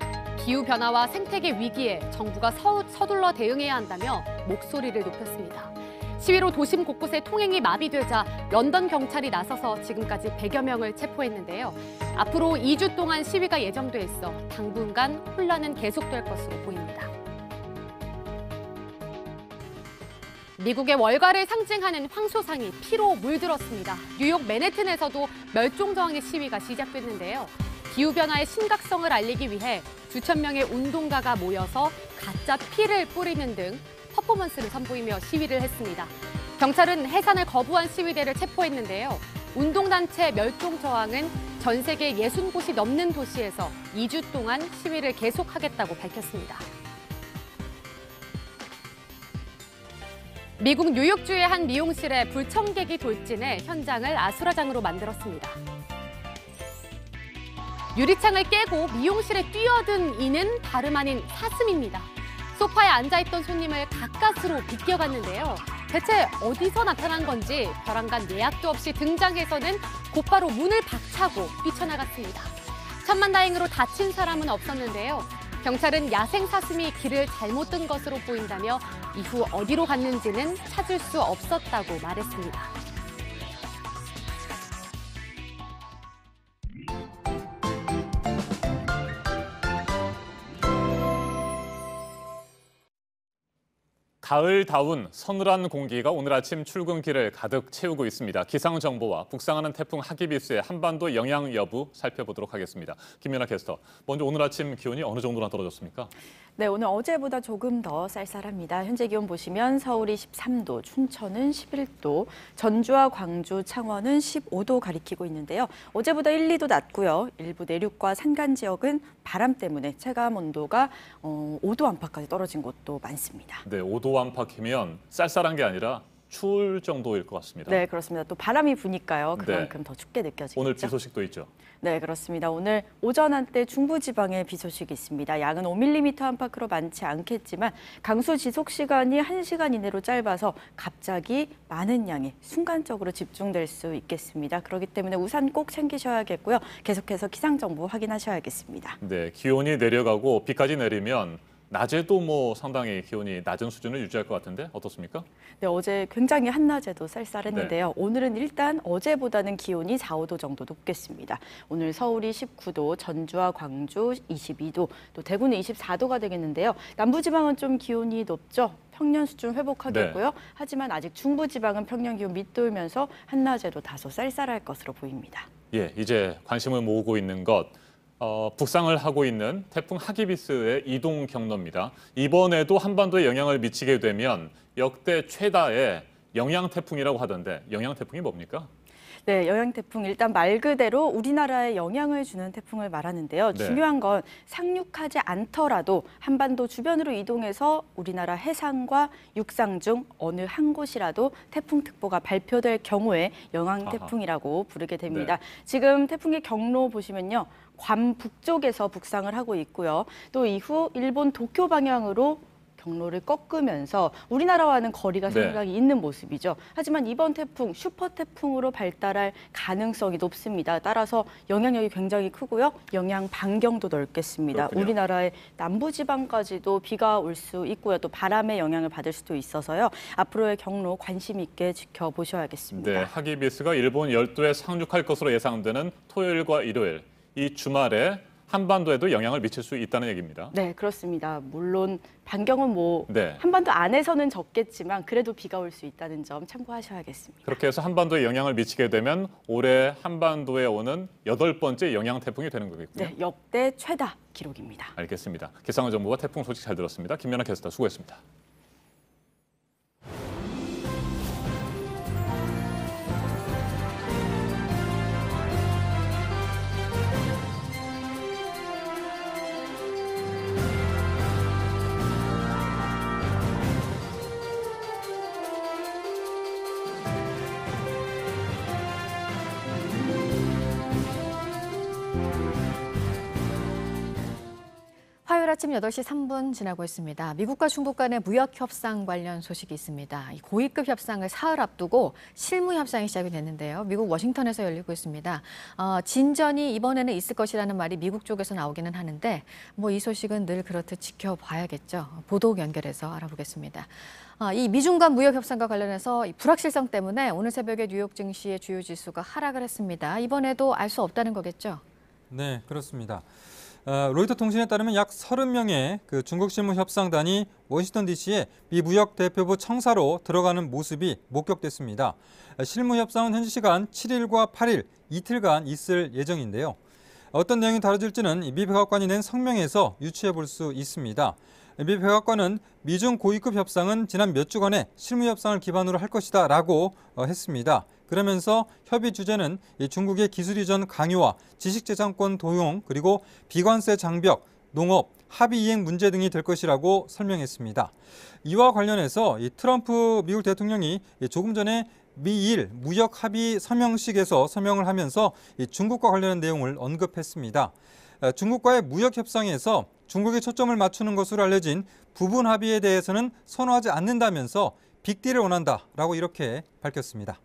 기후변화와 생태계 위기에 정부가 서둘러 대응해야 한다며 목소리를 높였습니다. 시위로 도심 곳곳에 통행이 마비되자 런던 경찰이 나서서 지금까지 100여 명을 체포했는데요. 앞으로 2주 동안 시위가 예정돼 있어 당분간 혼란은 계속될 것으로 보입니다. 미국의 월가를 상징하는 황소상이 피로 물들었습니다. 뉴욕 맨해튼에서도 멸종저항의 시위가 시작됐는데요. 기후변화의 심각성을 알리기 위해 수천 명의 운동가가 모여서 가짜 피를 뿌리는 등 퍼포먼스를 선보이며 시위를 했습니다. 경찰은 해산을 거부한 시위대를 체포했는데요. 운동단체 멸종저항은 전 세계 60곳이 넘는 도시에서 2주 동안 시위를 계속하겠다고 밝혔습니다. 미국 뉴욕주의 한 미용실에 불청객이 돌진해 현장을 아수라장으로 만들었습니다. 유리창을 깨고 미용실에 뛰어든 이는 다름 아닌 사슴입니다. 소파에 앉아있던 손님을 가까스로 비껴갔는데요. 대체 어디서 나타난 건지 벼랑간 예약도 없이 등장해서는 곧바로 문을 박차고 뛰쳐나갔습니다. 천만다행으로 다친 사람은 없었는데요. 경찰은 야생 사슴이 길을 잘못 든 것으로 보인다며 이후 어디로 갔는지는 찾을 수 없었다고 말했습니다. 가을다운 서늘한 공기가 오늘 아침 출근길을 가득 채우고 있습니다. 기상정보와 북상하는 태풍 하기비스의 한반도 영향 여부 살펴보도록 하겠습니다. 김연아 캐스터, 먼저 오늘 아침 기온이 어느 정도나 떨어졌습니까? 네, 오늘 어제보다 조금 더 쌀쌀합니다. 현재 기온 보시면 서울이 13도, 춘천은 11도, 전주와 광주, 창원은 15도 가리키고 있는데요. 어제보다 1, 2도 낮고요. 일부 내륙과 산간 지역은 바람 때문에 체감 온도가 5도 안팎까지 떨어진 곳도 많습니다. 네, 5도 안팎이면 쌀쌀한 게 아니라 추울 정도일 것 같습니다. 네, 그렇습니다. 또 바람이 부니까요. 그만큼 더 춥게 느껴지겠죠. 오늘 비 소식도 있죠? 네, 그렇습니다. 오늘 오전 한때 중부지방에 비 소식이 있습니다. 양은 5mm 안팎으로 많지 않겠지만 강수 지속 시간이 1시간 이내로 짧아서 갑자기 많은 양이 순간적으로 집중될 수 있겠습니다. 그렇기 때문에 우산 꼭 챙기셔야겠고요. 계속해서 기상정보 확인하셔야겠습니다. 네, 기온이 내려가고 비까지 내리면 낮에도 상당히 기온이 낮은 수준을 유지할 것 같은데 어떻습니까? 네, 어제 굉장히 한낮에도 쌀쌀했는데요. 네. 오늘은 일단 어제보다는 기온이 4, 5도 정도 높겠습니다. 오늘 서울이 19도, 전주와 광주 22도, 또 대구는 24도가 되겠는데요. 남부지방은 좀 기온이 높죠. 평년 수준 회복하겠고요. 네. 하지만 아직 중부지방은 평년 기온 밑돌면서 한낮에도 다소 쌀쌀할 것으로 보입니다. 예, 이제 관심을 모으고 있는 것. 북상을 하고 있는 태풍 하기비스의 이동 경로입니다. 이번에도 한반도에 영향을 미치게 되면 역대 최다의 영양 태풍이라고 하던데 영양 태풍이 뭡니까? 네, 영양 태풍 일단 말 그대로 우리나라에 영향을 주는 태풍을 말하는데요. 네. 중요한 건 상륙하지 않더라도 한반도 주변으로 이동해서 우리나라 해상과 육상 중 어느 한 곳이라도 태풍특보가 발표될 경우에 영양 태풍이라고 부르게 됩니다. 네. 지금 태풍의 경로 보시면요. 괌 북쪽에서 북상을 하고 있고요. 또 이후 일본 도쿄 방향으로 경로를 꺾으면서 우리나라와는 거리가 네. 상당히 있는 모습이죠. 하지만 이번 태풍 슈퍼 태풍으로 발달할 가능성이 높습니다. 따라서 영향력이 굉장히 크고요. 영향 반경도 넓겠습니다. 그렇군요. 우리나라의 남부지방까지도 비가 올 수 있고요. 또 바람의 영향을 받을 수도 있어서요. 앞으로의 경로 관심 있게 지켜보셔야겠습니다. 네, 하기비스가 일본 열도에 상륙할 것으로 예상되는 토요일과 일요일, 이 주말에 한반도에도 영향을 미칠 수 있다는 얘기입니다. 네, 그렇습니다. 물론 반경은 네. 한반도 안에서는 적겠지만 그래도 비가 올 수 있다는 점 참고하셔야겠습니다. 그렇게 해서 한반도에 영향을 미치게 되면 올해 한반도에 오는 8번째 영양 태풍이 되는 거겠군요. 네, 역대 최다 기록입니다. 알겠습니다. 기상정보와 태풍 소식 잘 들었습니다. 김연아 캐스터 수고했습니다. 화요일 아침 8시 3분 지나고 있습니다. 미국과 중국 간의 무역 협상 관련 소식이 있습니다. 이 고위급 협상을 사흘 앞두고 실무 협상이 시작이 됐는데요. 미국 워싱턴에서 열리고 있습니다. 진전이 이번에는 있을 것이라는 말이 미국 쪽에서 나오기는 하는데 이 소식은 늘 그렇듯 지켜봐야겠죠. 보도 연결해서 알아보겠습니다. 이 미중 간 무역 협상과 관련해서 이 불확실성 때문에 오늘 새벽에 뉴욕 증시의 주요 지수가 하락을 했습니다. 이번에도 알 수 없다는 거겠죠? 네, 그렇습니다. 로이터 통신에 따르면 약 30명의 그 중국 실무 협상단이 워싱턴 DC에 미 무역 대표부 청사로 들어가는 모습이 목격됐습니다. 실무 협상은 현지 시간 7일과 8일 이틀간 있을 예정인데요. 어떤 내용이 다뤄질지는 미 백악관이 낸 성명에서 유추해 볼 수 있습니다. 미 백악관은 미중 고위급 협상은 지난 몇 주간의 실무 협상을 기반으로 할 것이다 라고 했습니다. 그러면서 협의 주제는 중국의 기술 이전 강요와 지식재산권 도용 그리고 비관세 장벽, 농업, 합의 이행 문제 등이 될 것이라고 설명했습니다. 이와 관련해서 트럼프 미국 대통령이 조금 전에 미일 무역 합의 서명식에서 서명을 하면서 중국과 관련한 내용을 언급했습니다. 중국과의 무역 협상에서 중국에 초점을 맞추는 것으로 알려진 부분 합의에 대해서는 선호하지 않는다면서 빅딜을 원한다라고 이렇게 밝혔습니다.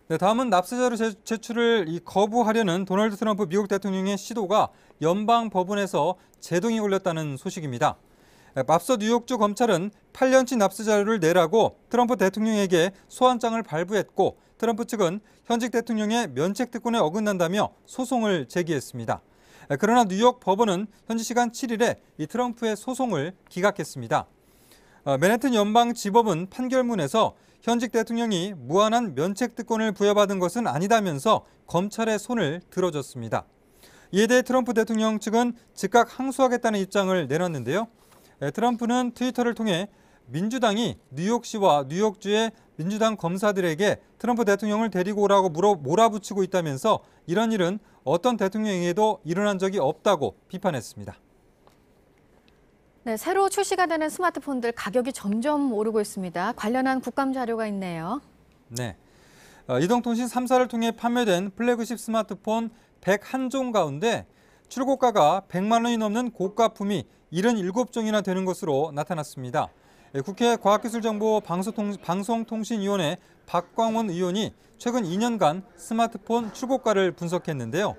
네, 다음은 납세자료 제출을 거부하려는 도널드 트럼프 미국 대통령의 시도가 연방 법원에서 제동이 걸렸다는 소식입니다. 앞서 뉴욕주 검찰은 8년치 납세자료를 내라고 트럼프 대통령에게 소환장을 발부했고 트럼프 측은 현직 대통령의 면책 특권에 어긋난다며 소송을 제기했습니다. 그러나 뉴욕 법원은 현지 시간 7일에 이 트럼프의 소송을 기각했습니다. 맨해튼 연방지법은 판결문에서 현직 대통령이 무한한 면책 특권을 부여받은 것은 아니다면서 검찰의 손을 들어줬습니다. 이에 대해 트럼프 대통령 측은 즉각 항소하겠다는 입장을 내놨는데요. 트럼프는 트위터를 통해 민주당이 뉴욕시와 뉴욕주의 민주당 검사들에게 트럼프 대통령을 데리고 오라고 몰아붙이고 있다면서 이런 일은 어떤 대통령에게도 일어난 적이 없다고 비판했습니다. 네, 새로 출시가 되는 스마트폰들 가격이 점점 오르고 있습니다. 관련한 국감 자료가 있네요. 네, 이동통신 3사를 통해 판매된 플래그십 스마트폰 101종 가운데 출고가가 100만 원이 넘는 고가품이 77종이나 되는 것으로 나타났습니다. 국회 과학기술정보 방송통신위원회 박광원 의원이 최근 2년간 스마트폰 출고가를 분석했는데요.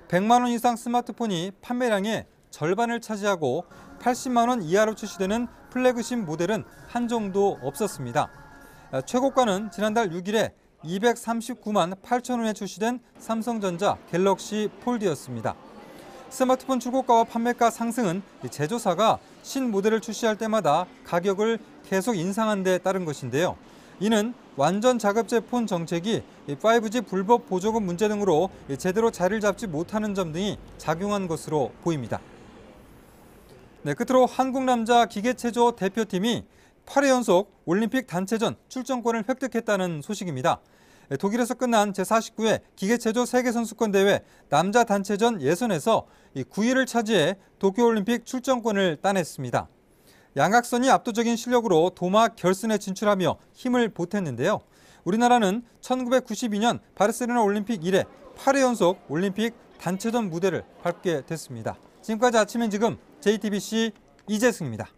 100만 원 이상 스마트폰이 판매량의 절반을 차지하고 80만 원 이하로 출시되는 플래그십 모델은 한 종도 없었습니다. 최고가는 지난달 6일에 239만 8천 원에 출시된 삼성전자 갤럭시 폴드였습니다. 스마트폰 출고가와 판매가 상승은 제조사가 신모델을 출시할 때마다 가격을 계속 인상한 데 따른 것인데요. 이는 완전 자급제 폰 정책이 5G 불법 보조금 문제 등으로 제대로 자리를 잡지 못하는 점 등이 작용한 것으로 보입니다. 네, 끝으로 한국 남자 기계체조 대표팀이 8회 연속 올림픽 단체전 출전권을 획득했다는 소식입니다. 독일에서 끝난 제49회 기계체조 세계선수권대회 남자 단체전 예선에서 9위를 차지해 도쿄올림픽 출전권을 따냈습니다. 양학선이 압도적인 실력으로 도마 결승에 진출하며 힘을 보탰는데요. 우리나라는 1992년 바르셀로나 올림픽 이래 8회 연속 올림픽 단체전 무대를 밟게 됐습니다. 지금까지 아침엔 지금 JTBC 이재승입니다.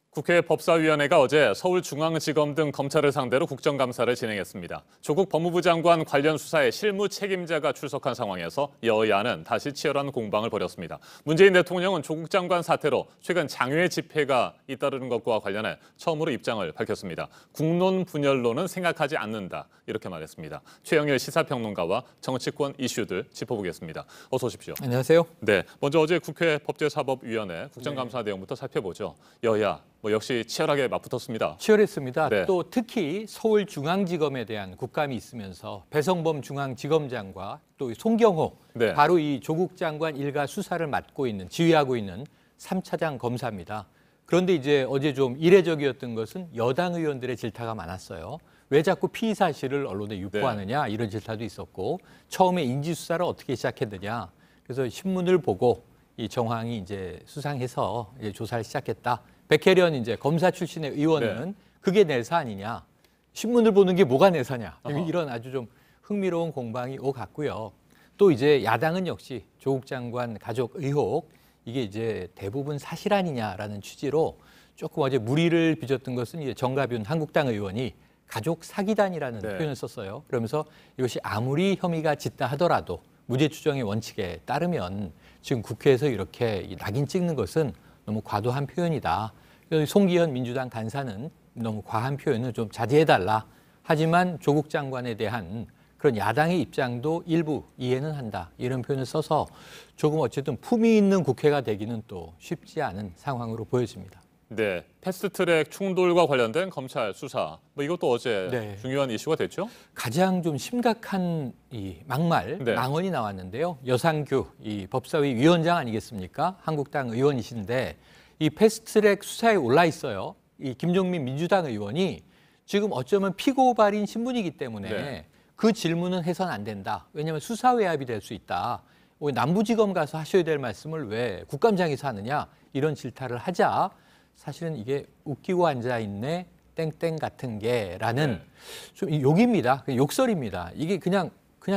국회 법사위원회가 어제 서울중앙지검 등 검찰을 상대로 국정감사를 진행했습니다. 조국 법무부 장관 관련 수사에 실무 책임자가 출석한 상황에서 여야는 다시 치열한 공방을 벌였습니다. 문재인 대통령은 조국 장관 사태로 최근 장외 집회가 잇따르는 것과 관련해 처음으로 입장을 밝혔습니다. 국론 분열론은 생각하지 않는다 이렇게 말했습니다. 최영일 시사평론가와 정치권 이슈들 짚어보겠습니다. 어서 오십시오. 안녕하세요. 네, 먼저 어제 국회 법제사법위원회 국정감사 내용부터 살펴보죠. 여야 역시 치열하게 맞붙었습니다. 치열했습니다. 네. 또 특히 서울중앙지검에 대한 국감이 있으면서 배성범 중앙지검장과 또 송경호 네. 바로 이 조국 장관 일가 수사를 맡고 있는 지휘하고 있는 3차장 검사입니다. 그런데 이제 어제 좀 이례적이었던 것은 여당 의원들의 질타가 많았어요. 왜 자꾸 피의 사실을 언론에 유포하느냐 이런 질타도 있었고 처음에 인지수사를 어떻게 시작했느냐. 그래서 신문을 보고 이 정황이 이제 수상해서 이제 조사를 시작했다. 백혜련 이제 검사 출신의 의원은 그게 내사 아니냐. 신문을 보는 게 뭐가 내사냐. 이런 아주 좀 흥미로운 공방이 오갔고요. 또 이제 야당은 역시 조국 장관 가족 의혹 이게 이제 대부분 사실 아니냐라는 취지로 조금 어제 물의를 빚었던 것은 이제 정가윤 한국당 의원이 가족 사기단이라는 표현을 썼어요. 그러면서 이것이 아무리 혐의가 짙다 하더라도 무죄 추정의 원칙에 따르면 지금 국회에서 이렇게 낙인 찍는 것은 너무 과도한 표현이다. 송기현 민주당 간사는 너무 과한 표현을 좀 자제해달라. 하지만 조국 장관에 대한 그런 야당의 입장도 일부 이해는 한다. 이런 표현을 써서 조금 어쨌든 품위 있는 국회가 되기는 또 쉽지 않은 상황으로 보여집니다. 네, 패스트트랙 충돌과 관련된 검찰 수사, 뭐 이것도 어제 중요한 이슈가 됐죠? 가장 좀 심각한 이 막말, 망언이 나왔는데요. 여상규 이 법사위 위원장 아니겠습니까? 한국당 의원이신데 이 패스트트랙 수사에 올라 있어요. 이 김종민 민주당 의원이 지금 어쩌면 피고발인 신분이기 때문에 그 질문은 해서는 안 된다. 왜냐하면 수사 외압이 될 수 있다. 남부지검 가서 하셔야 될 말씀을 왜 국감장에서 하느냐 이런 질타를 하자 사실은 이게 웃기고 앉아있네 땡땡 같은 게라는 좀 욕입니다. 욕설입니다. 이게 그냥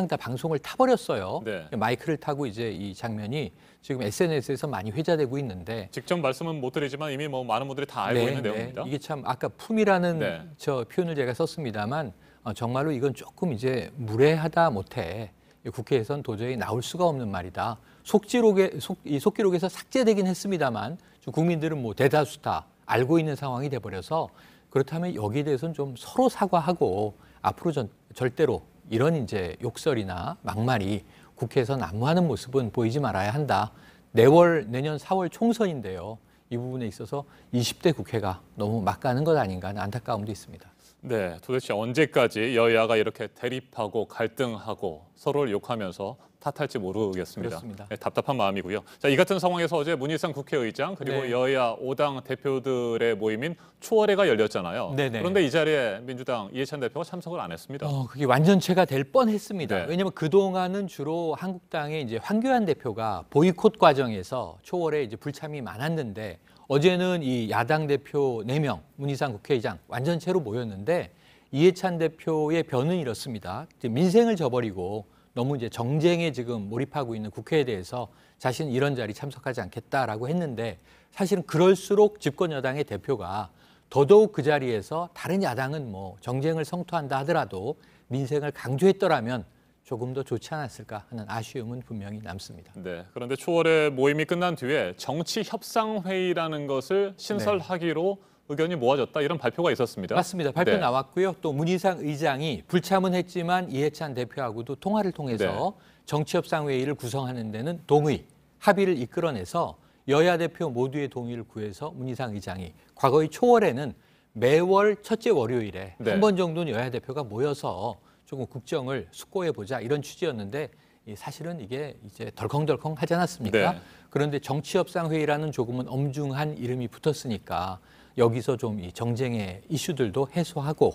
다 방송을 타버렸어요. 마이크를 타고 이제 이 장면이 지금 SNS에서 많이 회자되고 있는데 직접 말씀은 못 드리지만 이미 뭐 많은 분들이 다 알고 있는 내용입니다. 이게 참 아까 품이라는 저 표현을 제가 썼습니다만 정말로 이건 조금 이제 무례하다 못해 국회에선 도저히 나올 수가 없는 말이다. 속기록에서 삭제되긴 했습니다만 국민들은 뭐 대다수 다 알고 있는 상황이 돼버려서 그렇다면 여기에 대해서는 좀 서로 사과하고 앞으로 절대로 이런 이제 욕설이나 막말이 국회에서 난무하는 모습은 보이지 말아야 한다. 내년 4월 총선인데요. 이 부분에 있어서 20대 국회가 너무 막 가는 것 아닌가 하는 안타까움도 있습니다. 네, 도대체 언제까지 여야가 이렇게 대립하고 갈등하고 서로를 욕하면서 탓할지 모르겠습니다. 그렇습니다. 네, 답답한 마음이고요. 자, 이 같은 상황에서 어제 문희상 국회의장 그리고 여야 5당 대표들의 모임인 초월회가 열렸잖아요. 그런데 이 자리에 민주당 이해찬 대표가 참석을 안 했습니다. 그게 완전체가 될 뻔했습니다. 왜냐하면 그동안은 주로 한국당의 이제 황교안 대표가 보이콧 과정에서 초월에 이제 불참이 많았는데 어제는 이 야당 대표 4명, 문희상 국회의장 완전체로 모였는데 이해찬 대표의 변은 이렇습니다. 민생을 저버리고 너무 이제 정쟁에 지금 몰입하고 있는 국회에 대해서 자신은 이런 자리 참석하지 않겠다라고 했는데 사실은 그럴수록 집권 여당의 대표가 더더욱 그 자리에서 다른 야당은 뭐 정쟁을 성토한다 하더라도 민생을 강조했더라면 조금 더 좋지 않았을까 하는 아쉬움은 분명히 남습니다. 네, 그런데 초월의 모임이 끝난 뒤에 정치협상회의라는 것을 신설하기로 의견이 모아졌다 이런 발표가 있었습니다. 맞습니다. 발표 나왔고요. 또 문희상 의장이 불참은 했지만 이해찬 대표하고도 통화를 통해서 정치협상회의를 구성하는 데는 동의, 합의를 이끌어내서 여야 대표 모두의 동의를 구해서 문희상 의장이 과거의 초월에는 매월 첫째 월요일에 한 번 정도는 여야 대표가 모여서 조금 국정을 숙고해보자 이런 취지였는데 사실은 이게 이제 덜컹덜컹 하지 않았습니까? 그런데 정치협상회의라는 조금은 엄중한 이름이 붙었으니까 여기서 좀 이 정쟁의 이슈들도 해소하고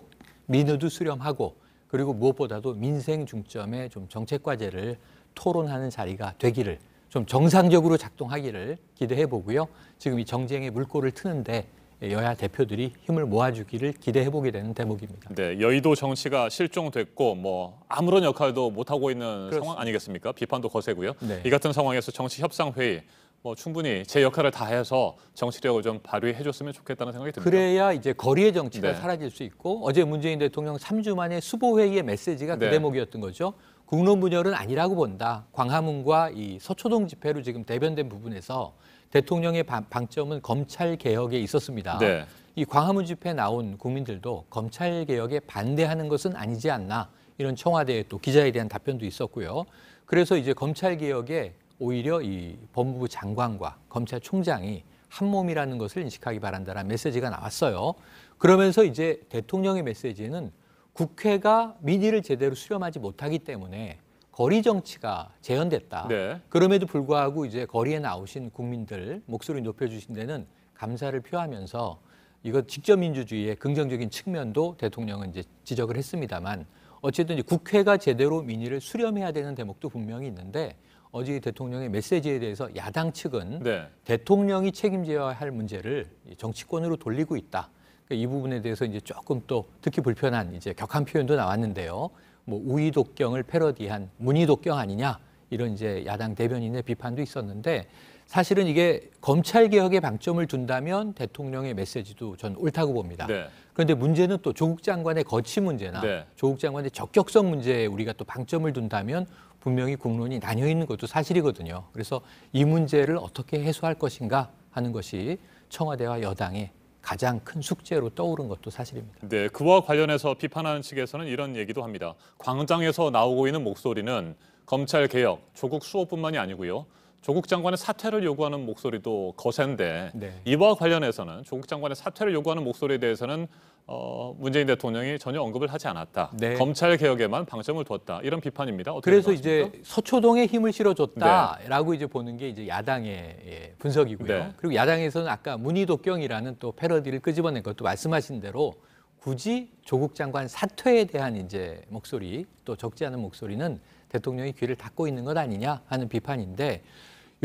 민의도 수렴하고 그리고 무엇보다도 민생 중점의 좀 정책 과제를 토론하는 자리가 되기를 좀 정상적으로 작동하기를 기대해 보고요. 지금 이 정쟁의 물꼬를 트는데 여야 대표들이 힘을 모아주기를 기대해 보게 되는 대목입니다. 네, 여의도 정치가 실종됐고 뭐 아무런 역할도 못 하고 있는 상황 아니겠습니까? 비판도 거세고요. 이 같은 상황에서 정치 협상 회의 뭐 충분히 제 역할을 다해서 정치력을 좀 발휘해줬으면 좋겠다는 생각이 듭니다. 그래야 이제 거리의 정치가 사라질 수 있고 어제 문재인 대통령 3주 만에 수보회의의 메시지가 그 대목이었던 거죠. 국론분열은 아니라고 본다. 광화문과 이 서초동 집회로 지금 대변된 부분에서 대통령의 방점은 검찰 개혁에 있었습니다. 이 광화문 집회에 나온 국민들도 검찰 개혁에 반대하는 것은 아니지 않나 이런 청와대의 또 기자에 대한 답변도 있었고요. 그래서 이제 검찰 개혁에 오히려 이 법무부 장관과 검찰총장이 한 몸이라는 것을 인식하기 바란다라는 메시지가 나왔어요. 그러면서 이제 대통령의 메시지는 국회가 민의를 제대로 수렴하지 못하기 때문에 거리 정치가 재현됐다. 그럼에도 불구하고 이제 거리에 나오신 국민들 목소리 높여주신 데는 감사를 표하면서 이거 직접 민주주의의 긍정적인 측면도 대통령은 이제 지적을 했습니다만 어쨌든 이제 국회가 제대로 민의를 수렴해야 되는 대목도 분명히 있는데 어제 대통령의 메시지에 대해서 야당 측은 대통령이 책임져야 할 문제를 정치권으로 돌리고 있다. 그러니까 이 부분에 대해서 이제 조금 또 듣기 불편한 이제 격한 표현도 나왔는데요. 뭐 우이독경을 패러디한 문희독경 아니냐 이런 이제 야당 대변인의 비판도 있었는데 사실은 이게 검찰 개혁에 방점을 둔다면 대통령의 메시지도 전 옳다고 봅니다. 네. 그런데 문제는 또 조국 장관의 거취 문제나 네. 조국 장관의 적격성 문제에 우리가 또 방점을 둔다면 분명히 국론이 나뉘어 있는 것도 사실이거든요. 그래서 이 문제를 어떻게 해소할 것인가 하는 것이 청와대와 여당의 가장 큰 숙제로 떠오른 것도 사실입니다. 네, 그와 관련해서 비판하는 측에서는 이런 얘기도 합니다. 광장에서 나오고 있는 목소리는 검찰 개혁, 조국 수호뿐만이 아니고요. 조국 장관의 사퇴를 요구하는 목소리도 거센데 네. 이와 관련해서는 조국 장관의 사퇴를 요구하는 목소리에 대해서는 문재인 대통령이 전혀 언급을 하지 않았다. 네. 검찰 개혁에만 방점을 뒀다. 이런 비판입니다. 어떻게 그래서 생각하십니까? 이제 서초동에 힘을 실어줬다라고 이제 보는 게 이제 야당의 분석이고요. 네. 그리고 야당에서는 아까 문희독경이라는 또 패러디를 끄집어낸 것도 말씀하신 대로 굳이 조국 장관 사퇴에 대한 이제 목소리 또 적지 않은 목소리는 대통령이 귀를 닫고 있는 것 아니냐 하는 비판인데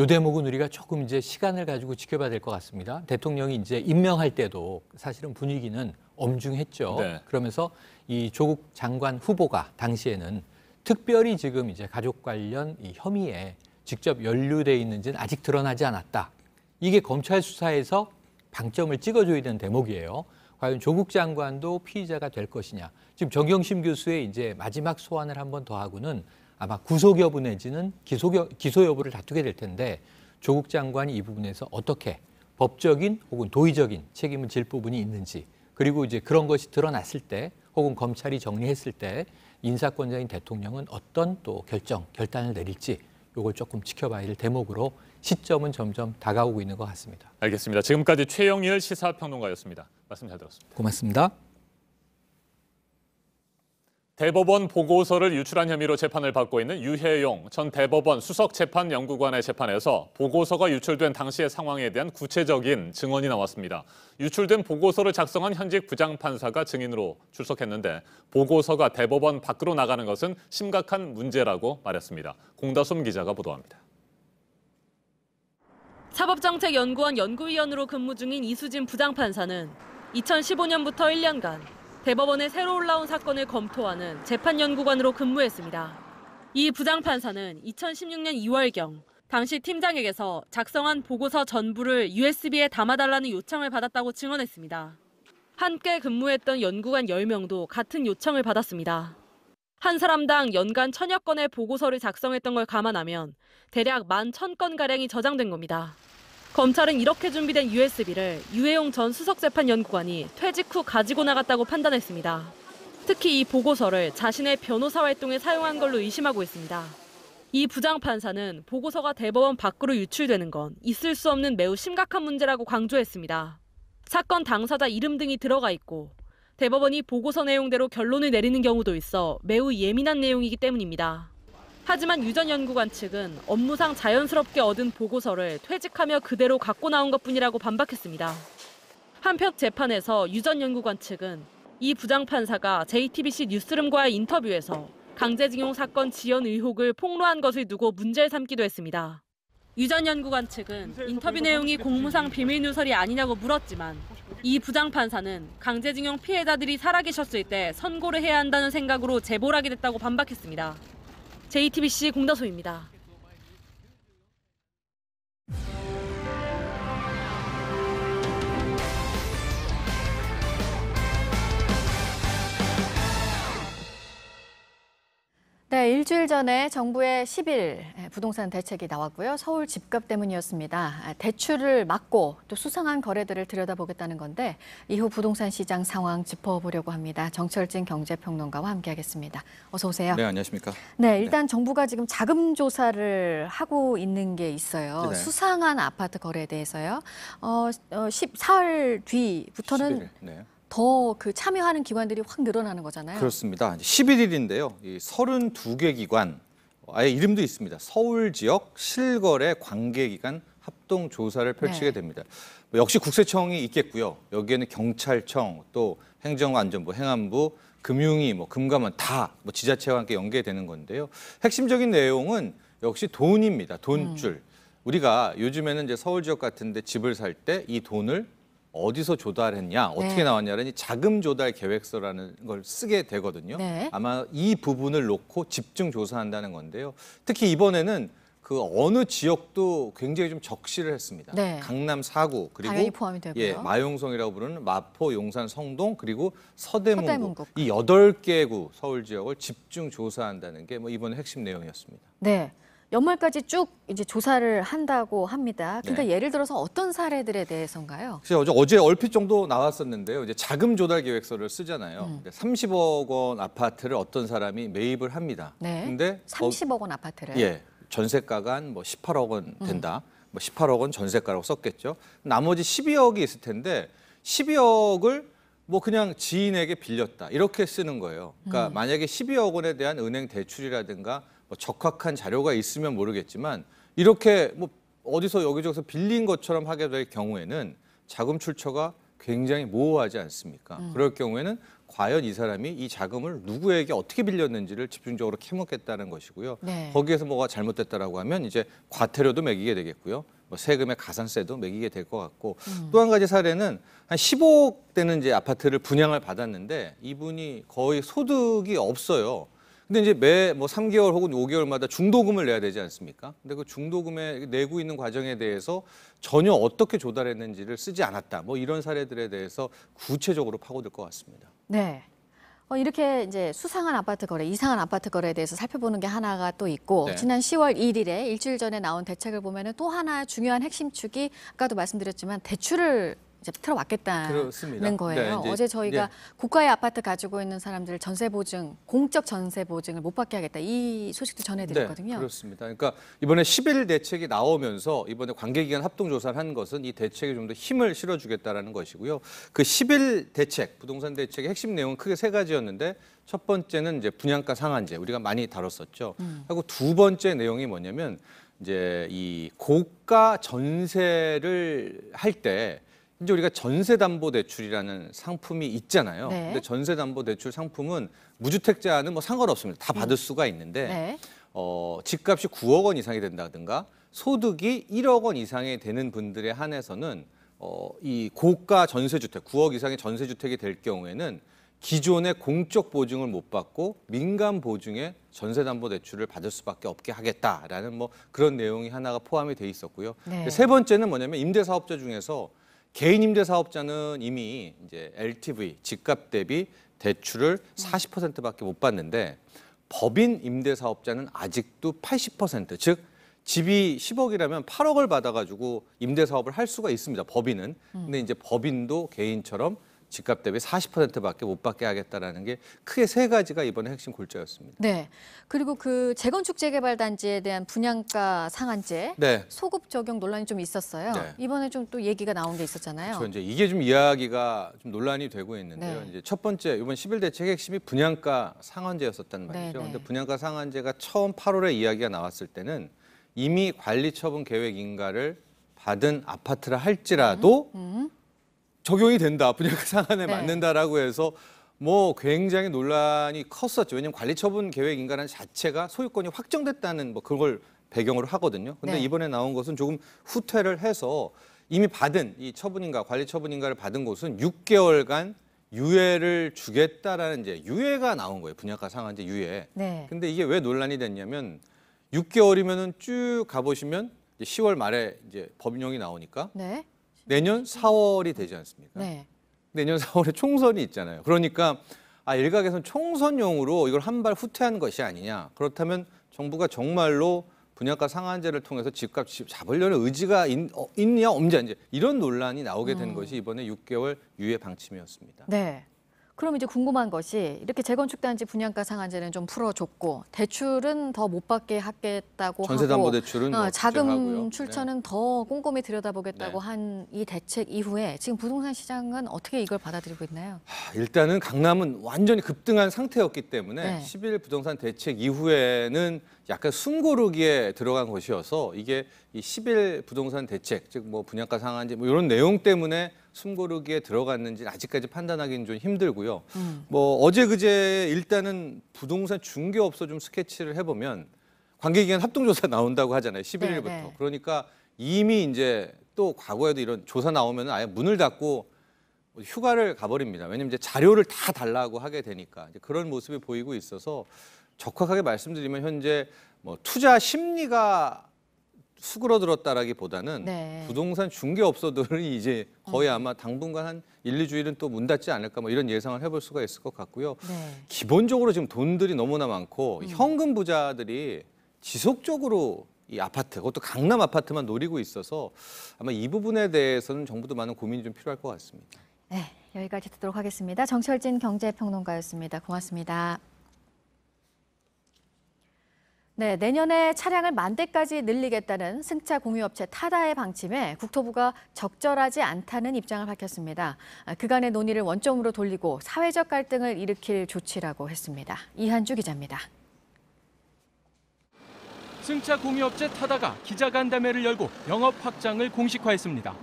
이 대목은 우리가 조금 이제 시간을 가지고 지켜봐야 될 것 같습니다. 대통령이 이제 임명할 때도 사실은 분위기는 엄중했죠. 네. 그러면서 이 조국 장관 후보가 당시에는 특별히 지금 이제 가족 관련 이 혐의에 직접 연루돼 있는지는 아직 드러나지 않았다. 이게 검찰 수사에서 방점을 찍어줘야 되는 대목이에요. 과연 조국 장관도 피의자가 될 것이냐. 지금 정경심 교수의 이제 마지막 소환을 한 번 더 하고는 아마 구속 여부 내지는 기소 여부를 다투게 될 텐데 조국 장관이 이 부분에서 어떻게 법적인 혹은 도의적인 책임을 질 부분이 있는지 그리고 이제 그런 것이 드러났을 때 혹은 검찰이 정리했을 때 인사권자인 대통령은 어떤 또 결단을 내릴지 이걸 조금 지켜봐야 할 대목으로 시점은 점점 다가오고 있는 것 같습니다. 알겠습니다. 지금까지 최영일 시사평론가였습니다. 말씀 잘 들었습니다. 고맙습니다. 대법원 보고서를 유출한 혐의로 재판을 받고 있는 유해용 전 대법원 수석재판연구관의 재판에서 보고서가 유출된 당시의 상황에 대한 구체적인 증언이 나왔습니다. 유출된 보고서를 작성한 현직 부장판사가 증인으로 출석했는데 보고서가 대법원 밖으로 나가는 것은 심각한 문제라고 말했습니다. 공다솜 기자가 보도합니다. 사법정책연구원 연구위원으로 근무 중인 이수진 부장판사는 2015년부터 1년간 대법원에 새로 올라온 사건을 검토하는 재판연구관으로 근무했습니다. 이 부장판사는 2016년 2월경 당시 팀장에게서 작성한 보고서 전부를 USB에 담아달라는 요청을 받았다고 증언했습니다. 함께 근무했던 연구관 10명도 같은 요청을 받았습니다. 한 사람당 연간 1000여 건의 보고서를 작성했던 걸 감안하면 대략 11,000건가량이 저장된 겁니다. 검찰은 이렇게 준비된 USB를 유해용 전 수석재판연구관이 퇴직 후 가지고 나갔다고 판단했습니다. 특히 이 보고서를 자신의 변호사 활동에 사용한 걸로 의심하고 있습니다. 이 부장판사는 보고서가 대법원 밖으로 유출되는 건 있을 수 없는 매우 심각한 문제라고 강조했습니다. 사건 당사자 이름 등이 들어가 있고 대법원이 보고서 내용대로 결론을 내리는 경우도 있어 매우 예민한 내용이기 때문입니다. 하지만 유 전 연구관 측은 업무상 자연스럽게 얻은 보고서를 퇴직하며 그대로 갖고 나온 것뿐이라고 반박했습니다. 한편 재판에서 유 전 연구관 측은 이 부장판사가 JTBC 뉴스룸과의 인터뷰에서 강제징용 사건 지연 의혹을 폭로한 것을 두고 문제를 삼기도 했습니다. 유 전 연구관 측은 인터뷰 내용이 공무상 비밀 누설이 아니냐고 물었지만 이 부장판사는 강제징용 피해자들이 살아계셨을 때 선고를 해야 한다는 생각으로 제보를 하게 됐다고 반박했습니다. JTBC 공다소입니다. 네, 일주일 전에 정부의 10일 부동산 대책이 나왔고요. 서울 집값 때문이었습니다. 대출을 막고 또 수상한 거래들을 들여다보겠다는 건데 이후 부동산 시장 상황 짚어보려고 합니다. 정철진 경제평론가와 함께하겠습니다. 어서 오세요. 네, 안녕하십니까. 네, 일단 정부가 지금 자금 조사를 하고 있는 게 있어요. 네. 수상한 아파트 거래에 대해서요. 14월 뒤부터는 11일, 네. 더 그 참여하는 기관들이 확 늘어나는 거잖아요. 그렇습니다. 11일인데요. 이 32개 기관, 아예 이름도 있습니다. 서울 지역 실거래 관계기관 합동 조사를 펼치게 네. 됩니다. 역시 국세청이 있겠고요. 여기에는 경찰청, 또 행정안전부, 행안부, 금융위, 금감원 다 지자체와 함께 연계되는 건데요. 핵심적인 내용은 역시 돈입니다. 돈줄. 우리가 요즘에는 이제 서울 지역 같은데 집을 살 때 이 돈을 어디서 조달했냐, 어떻게 네. 나왔냐라는 자금 조달 계획서라는 걸 쓰게 되거든요. 네. 아마 이 부분을 놓고 집중 조사한다는 건데요. 특히 이번에는 그 어느 지역도 굉장히 좀 적시를 했습니다. 네. 강남 4구 그리고 당연히 포함이 되고요. 예, 마용성이라고 부르는 마포, 용산, 성동 그리고 서대문구 서대문구. 이 8개 구 서울 지역을 집중 조사한다는 게 뭐 이번에 핵심 내용이었습니다. 네. 연말까지 쭉 이제 조사를 한다고 합니다. 그러니까 네. 예를 들어서 어떤 사례들에 대해서인가요? 글쎄요, 어제 얼핏 정도 나왔었는데요. 이제 자금 조달 계획서를 쓰잖아요. 30억 원 아파트를 어떤 사람이 매입을 합니다. 네. 근데 30억 원 아파트를. 예, 전세가가 한 뭐 18억 원 된다. 뭐 18억 원 전세가라고 썼겠죠. 나머지 12억이 있을 텐데 12억을 뭐 그냥 지인에게 빌렸다. 이렇게 쓰는 거예요. 그러니까 만약에 12억 원에 대한 은행 대출이라든가 뭐 적합한 자료가 있으면 모르겠지만 이렇게 뭐 어디서 여기저기서 빌린 것처럼 하게 될 경우에는 자금 출처가 굉장히 모호하지 않습니까? 그럴 경우에는 과연 이 사람이 이 자금을 누구에게 어떻게 빌렸는지를 집중적으로 캐묻겠다는 것이고요. 네. 거기에서 뭐가 잘못됐다라고 하면 이제 과태료도 매기게 되겠고요. 뭐 세금의 가산세도 매기게 될 것 같고 또 한 가지 사례는 한 15억 되는 이제 아파트를 분양을 받았는데 이분이 거의 소득이 없어요. 근데 이제 매 뭐 3개월 혹은 5개월마다 중도금을 내야 되지 않습니까? 근데 그 중도금에 내고 있는 과정에 대해서 전혀 어떻게 조달했는지를 쓰지 않았다. 뭐 이런 사례들에 대해서 구체적으로 파고들 것 같습니다. 네. 이렇게 이제 수상한 아파트 거래, 이상한 아파트 거래에 대해서 살펴보는 게 하나가 또 있고 네. 지난 10월 1일에 일주일 전에 나온 대책을 보면은 또 하나 중요한 핵심 축이 아까도 말씀드렸지만 대출을 이제 틀어왔겠다는 그렇습니다. 거예요. 네, 이제, 어제 저희가 고가의 아파트 가지고 있는 사람들 전세 보증, 공적 전세 보증을 못 받게 하겠다 이 소식도 전해드렸거든요. 네, 그렇습니다. 그러니까 이번에 11 대책이 나오면서 이번에 관계기관 합동조사를 한 것은 이 대책에 좀 더 힘을 실어주겠다라는 것이고요. 그 11 대책, 부동산 대책의 핵심 내용은 크게 세 가지였는데 첫 번째는 이제 분양가 상한제 우리가 많이 다뤘었죠. 그리고 두 번째 내용이 뭐냐면 이제 이 고가 전세를 할 때 이제 우리가 전세담보대출이라는 상품이 있잖아요. 네. 근데 전세담보대출 상품은 무주택자는 뭐 상관없습니다. 다 받을 수가 있는데 네. 집값이 9억 원 이상이 된다든가 소득이 1억 원 이상이 되는 분들에 한해서는 이 고가 전세주택, 9억 이상의 전세주택이 될 경우에는 기존의 공적 보증을 못 받고 민간 보증에 전세담보대출을 받을 수밖에 없게 하겠다라는 뭐 그런 내용이 하나가 포함이 돼 있었고요. 네. 세 번째는 뭐냐면 임대사업자 중에서 개인 임대사업자는 이미 이제 LTV, 집값 대비 대출을 40%밖에 못 받는데 법인 임대사업자는 아직도 80%, 즉 집이 10억이라면 8억을 받아가지고 임대사업을 할 수가 있습니다. 법인은. 근데 이제 법인도 개인처럼 집값 대비 40%밖에 못 받게 하겠다라는 게 크게 세 가지가 이번에 핵심 골자였습니다. 네. 그리고 그 재건축 재개발 단지에 대한 분양가 상한제 네. 소급 적용 논란이 좀 있었어요. 네. 이번에 좀 또 얘기가 나온 게 있었잖아요. 그렇죠. 이제 이게 좀 이야기가 좀 논란이 되고 있는데요. 네. 이제 첫 번째 이번 11 대책의 핵심이 분양가 상한제였었단 말이죠. 네, 네. 근데 분양가 상한제가 처음 8월에 이야기가 나왔을 때는 이미 관리 처분 계획 인가를 받은 아파트라 할지라도 적용이 된다. 분양가 상한에 네. 맞는다라고 해서 뭐 굉장히 논란이 컸었죠. 왜냐하면 관리처분 계획 인가라는 자체가 소유권이 확정됐다는 뭐 그걸 배경으로 하거든요. 근데 네. 이번에 나온 것은 조금 후퇴를 해서 이미 받은 이 처분인가, 관리처분인가를 받은 곳은 6개월간 유예를 주겠다라는 이제 유예가 나온 거예요. 분양가 상한제 유예. 네. 근데 이게 왜 논란이 됐냐면 6개월이면은 쭉 가보시면 이제 10월 말에 이제 법령이 나오니까 네. 내년 4월이 되지 않습니까? 네. 내년 4월에 총선이 있잖아요. 그러니까 일각에서는 총선용으로 이걸 한 발 후퇴한 것이 아니냐. 그렇다면 정부가 정말로 분양가 상한제를 통해서 집값 잡으려는 의지가 있냐 없냐 이제 이런 논란이 나오게 된 것이 이번에 6개월 유예 방침이었습니다. 네. 그럼 이제 궁금한 것이 이렇게 재건축 단지 분양가 상한제는 좀 풀어줬고 대출은 더 못 받게 하겠다고 전세담보대출은 하고 뭐 자금 걱정하고요. 출처는 더 꼼꼼히 들여다보겠다고 네. 한 이 대책 이후에 지금 부동산 시장은 어떻게 이걸 받아들이고 있나요? 일단은 강남은 완전히 급등한 상태였기 때문에 네. 11 부동산 대책 이후에는 약간 숨고르기에 들어간 것이어서 이게 이 11 부동산 대책, 즉 뭐 분양가 상한제 뭐 이런 내용 때문에 숨고르기에 들어갔는지 아직까지 판단하기는 좀 힘들고요. 뭐 어제 그제 일단은 부동산 중개업소 좀 스케치를 해보면 관계기관 합동조사 나온다고 하잖아요. 11일부터. 네, 네. 그러니까 이미 이제 또 과거에도 이런 조사 나오면 아예 문을 닫고 휴가를 가버립니다. 왜냐하면 이제 자료를 다 달라고 하게 되니까 이제 그런 모습이 보이고 있어서 적확하게 말씀드리면 현재 뭐 투자 심리가 수그러들었다라기보다는 네. 부동산 중개업소들이 이제 거의 아마 당분간 한 1, 2주일은 또 문 닫지 않을까 뭐 이런 예상을 해볼 수가 있을 것 같고요. 네. 기본적으로 지금 돈들이 너무나 많고 현금 부자들이 지속적으로 이 아파트, 그것도 강남 아파트만 노리고 있어서 아마 이 부분에 대해서는 정부도 많은 고민이 좀 필요할 것 같습니다. 네, 여기까지 듣도록 하겠습니다. 정철진 경제평론가였습니다. 고맙습니다. 네, 내년에 차량을 10,000대까지 늘리겠다는 승차 공유업체 타다의 방침에 국토부가 적절하지 않다는 입장을 밝혔습니다. 그간의 논의를 원점으로 돌리고 사회적 갈등을 일으킬 조치라고 했습니다. 이한주 기자입니다. 승차 공유업체 타다가 기자간담회를 열고 영업 확장을 공식화했습니다.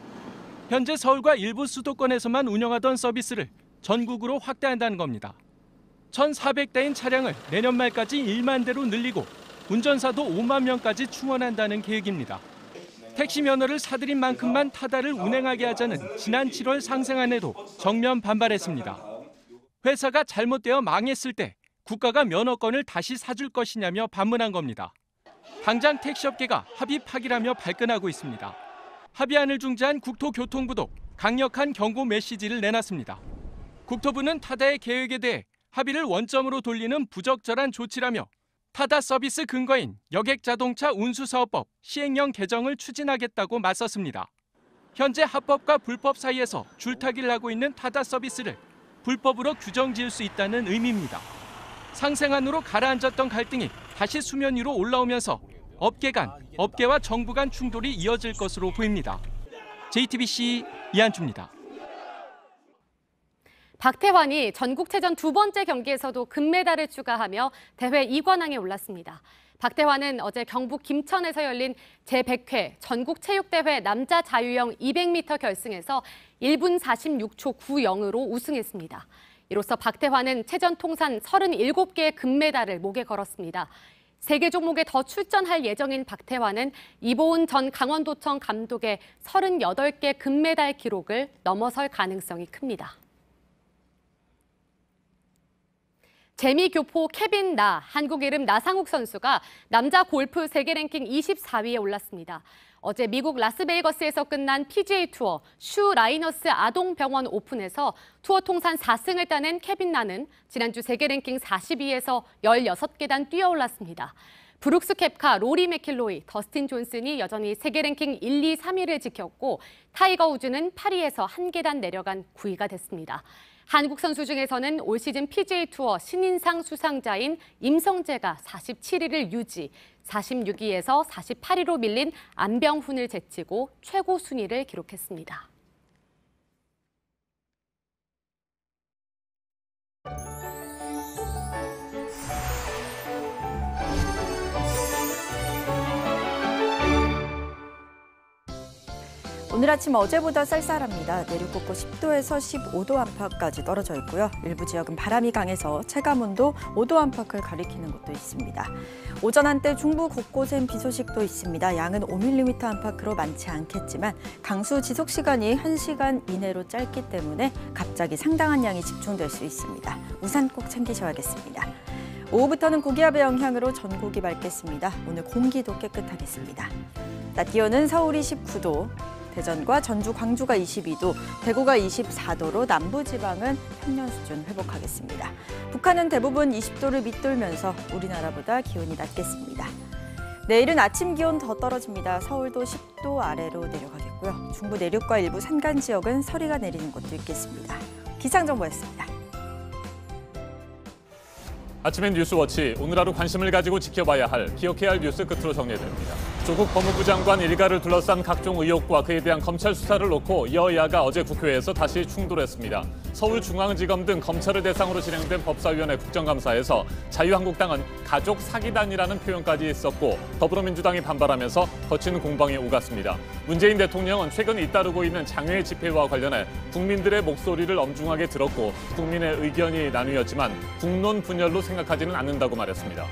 현재 서울과 일부 수도권에서만 운영하던 서비스를 전국으로 확대한다는 겁니다. 1,400대인 차량을 내년 말까지 1만 대로 늘리고 운전사도 5만 명까지 충원한다는 계획입니다. 택시 면허를 사들인 만큼만 타다를 운행하게 하자는 지난 7월 상생안에도 정면 반발했습니다. 회사가 잘못되어 망했을 때 국가가 면허권을 다시 사줄 것이냐며 반문한 겁니다. 당장 택시업계가 합의 파기라며 발끈하고 있습니다. 합의안을 중재한 국토교통부도 강력한 경고 메시지를 내놨습니다. 국토부는 타다의 계획에 대해 합의를 원점으로 돌리는 부적절한 조치라며 타다 서비스 근거인 여객자동차 운수사업법 시행령 개정을 추진하겠다고 맞섰습니다. 현재 합법과 불법 사이에서 줄타기를 하고 있는 타다 서비스를 불법으로 규정 지을 수 있다는 의미입니다. 상생안으로 가라앉았던 갈등이 다시 수면 위로 올라오면서 업계 간, 업계와 정부 간 충돌이 이어질 것으로 보입니다. JTBC 이한주입니다. 박태환이 전국체전 2번째 경기에서도 금메달을 추가하며 대회 2관왕에 올랐습니다. 박태환은 어제 경북 김천에서 열린 제100회 전국체육대회 남자 자유형 200m 결승에서 1분 46초 90으로 우승했습니다. 이로써 박태환은 체전 통산 37개의 금메달을 목에 걸었습니다. 3개 종목에 더 출전할 예정인 박태환은 이보은 전 강원도청 감독의 38개 금메달 기록을 넘어설 가능성이 큽니다. 재미교포 케빈 나, 한국 이름 나상욱 선수가 남자 골프 세계 랭킹 24위에 올랐습니다. 어제 미국 라스베이거스에서 끝난 PGA 투어 슈 라이너스 아동병원 오픈에서 투어 통산 4승을 따낸 케빈 나는 지난주 세계 랭킹 42에서 16계단 뛰어올랐습니다. 브룩스 캡카, 로리 맥킬로이, 더스틴 존슨이 여전히 세계 랭킹 1, 2, 3위를 지켰고 타이거 우즈는 8위에서 1계단 내려간 9위가 됐습니다. 한국 선수 중에서는 올 시즌 PGA 투어 신인상 수상자인 임성재가 47위를 유지, 46위에서 48위로 밀린 안병훈을 제치고 최고 순위를 기록했습니다. 오늘 아침 어제보다 쌀쌀합니다. 내륙 곳곳 10도에서 15도 안팎까지 떨어져 있고요. 일부 지역은 바람이 강해서 체감온도 5도 안팎을 가리키는 곳도 있습니다. 오전 한때 중부 곳곳엔 비 소식도 있습니다. 양은 5mm 안팎으로 많지 않겠지만 강수 지속 시간이 1시간 이내로 짧기 때문에 갑자기 상당한 양이 집중될 수 있습니다. 우산 꼭 챙기셔야겠습니다. 오후부터는 고기압의 영향으로 전국이 맑겠습니다. 오늘 공기도 깨끗하겠습니다. 낮 기온은 서울이 19도, 대전과 전주, 광주가 22도, 대구가 24도로 남부지방은 평년 수준 회복하겠습니다. 북한은 대부분 20도를 밑돌면서 우리나라보다 기온이 낮겠습니다. 내일은 아침 기온 더 떨어집니다. 서울도 10도 아래로 내려가겠고요. 중부 내륙과 일부 산간 지역은 서리가 내리는 곳도 있겠습니다. 기상정보였습니다. 아침엔 뉴스워치, 오늘 하루 관심을 가지고 지켜봐야 할, 기억해야 할 뉴스 끝으로 정리해드립니다. 조국 법무부 장관 일가를 둘러싼 각종 의혹과 그에 대한 검찰 수사를 놓고 여야가 어제 국회에서 다시 충돌했습니다. 서울중앙지검 등 검찰을 대상으로 진행된 법사위원회 국정감사에서 자유한국당은 가족 사기단이라는 표현까지 있었고 더불어민주당이 반발하면서 거친 공방이 오갔습니다. 문재인 대통령은 최근 잇따르고 있는 장외 집회와 관련해 국민들의 목소리를 엄중하게 들었고 국민의 의견이 나뉘었지만 국론 분열로 생각하지는 않는다고 말했습니다.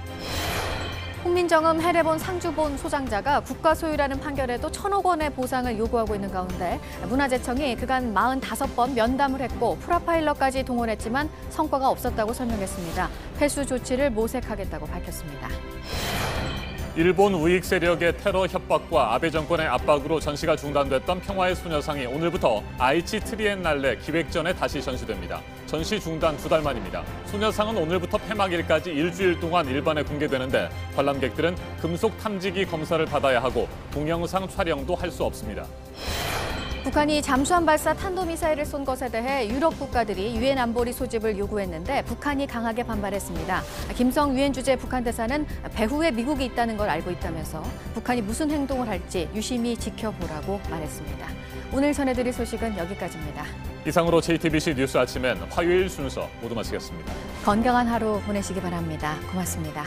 홍민정음 해례본 상주본 소장자가 국가 소유라는 판결에도 1,000억 원의 보상을 요구하고 있는 가운데 문화재청이 그간 45번 면담을 했고 프로파일러까지 동원했지만 성과가 없었다고 설명했습니다. 회수 조치를 모색하겠다고 밝혔습니다. 일본 우익 세력의 테러 협박과 아베 정권의 압박으로 전시가 중단됐던 평화의 소녀상이 오늘부터 아이치 트리엔날레 기획전에 다시 전시됩니다. 전시 중단 2달 만입니다. 소녀상은 오늘부터 폐막일까지 일주일 동안 일반에 공개되는데 관람객들은 금속 탐지기 검사를 받아야 하고 동영상 촬영도 할 수 없습니다. 북한이 잠수함 발사 탄도미사일을 쏜 것에 대해 유럽 국가들이 유엔 안보리 소집을 요구했는데 북한이 강하게 반발했습니다. 김성 유엔 주재 북한 대사는 배후에 미국이 있다는 걸 알고 있다면서 북한이 무슨 행동을 할지 유심히 지켜보라고 말했습니다. 오늘 전해드릴 소식은 여기까지입니다. 이상으로 JTBC 뉴스 아침엔 화요일 순서 모두 마치겠습니다. 건강한 하루 보내시기 바랍니다. 고맙습니다.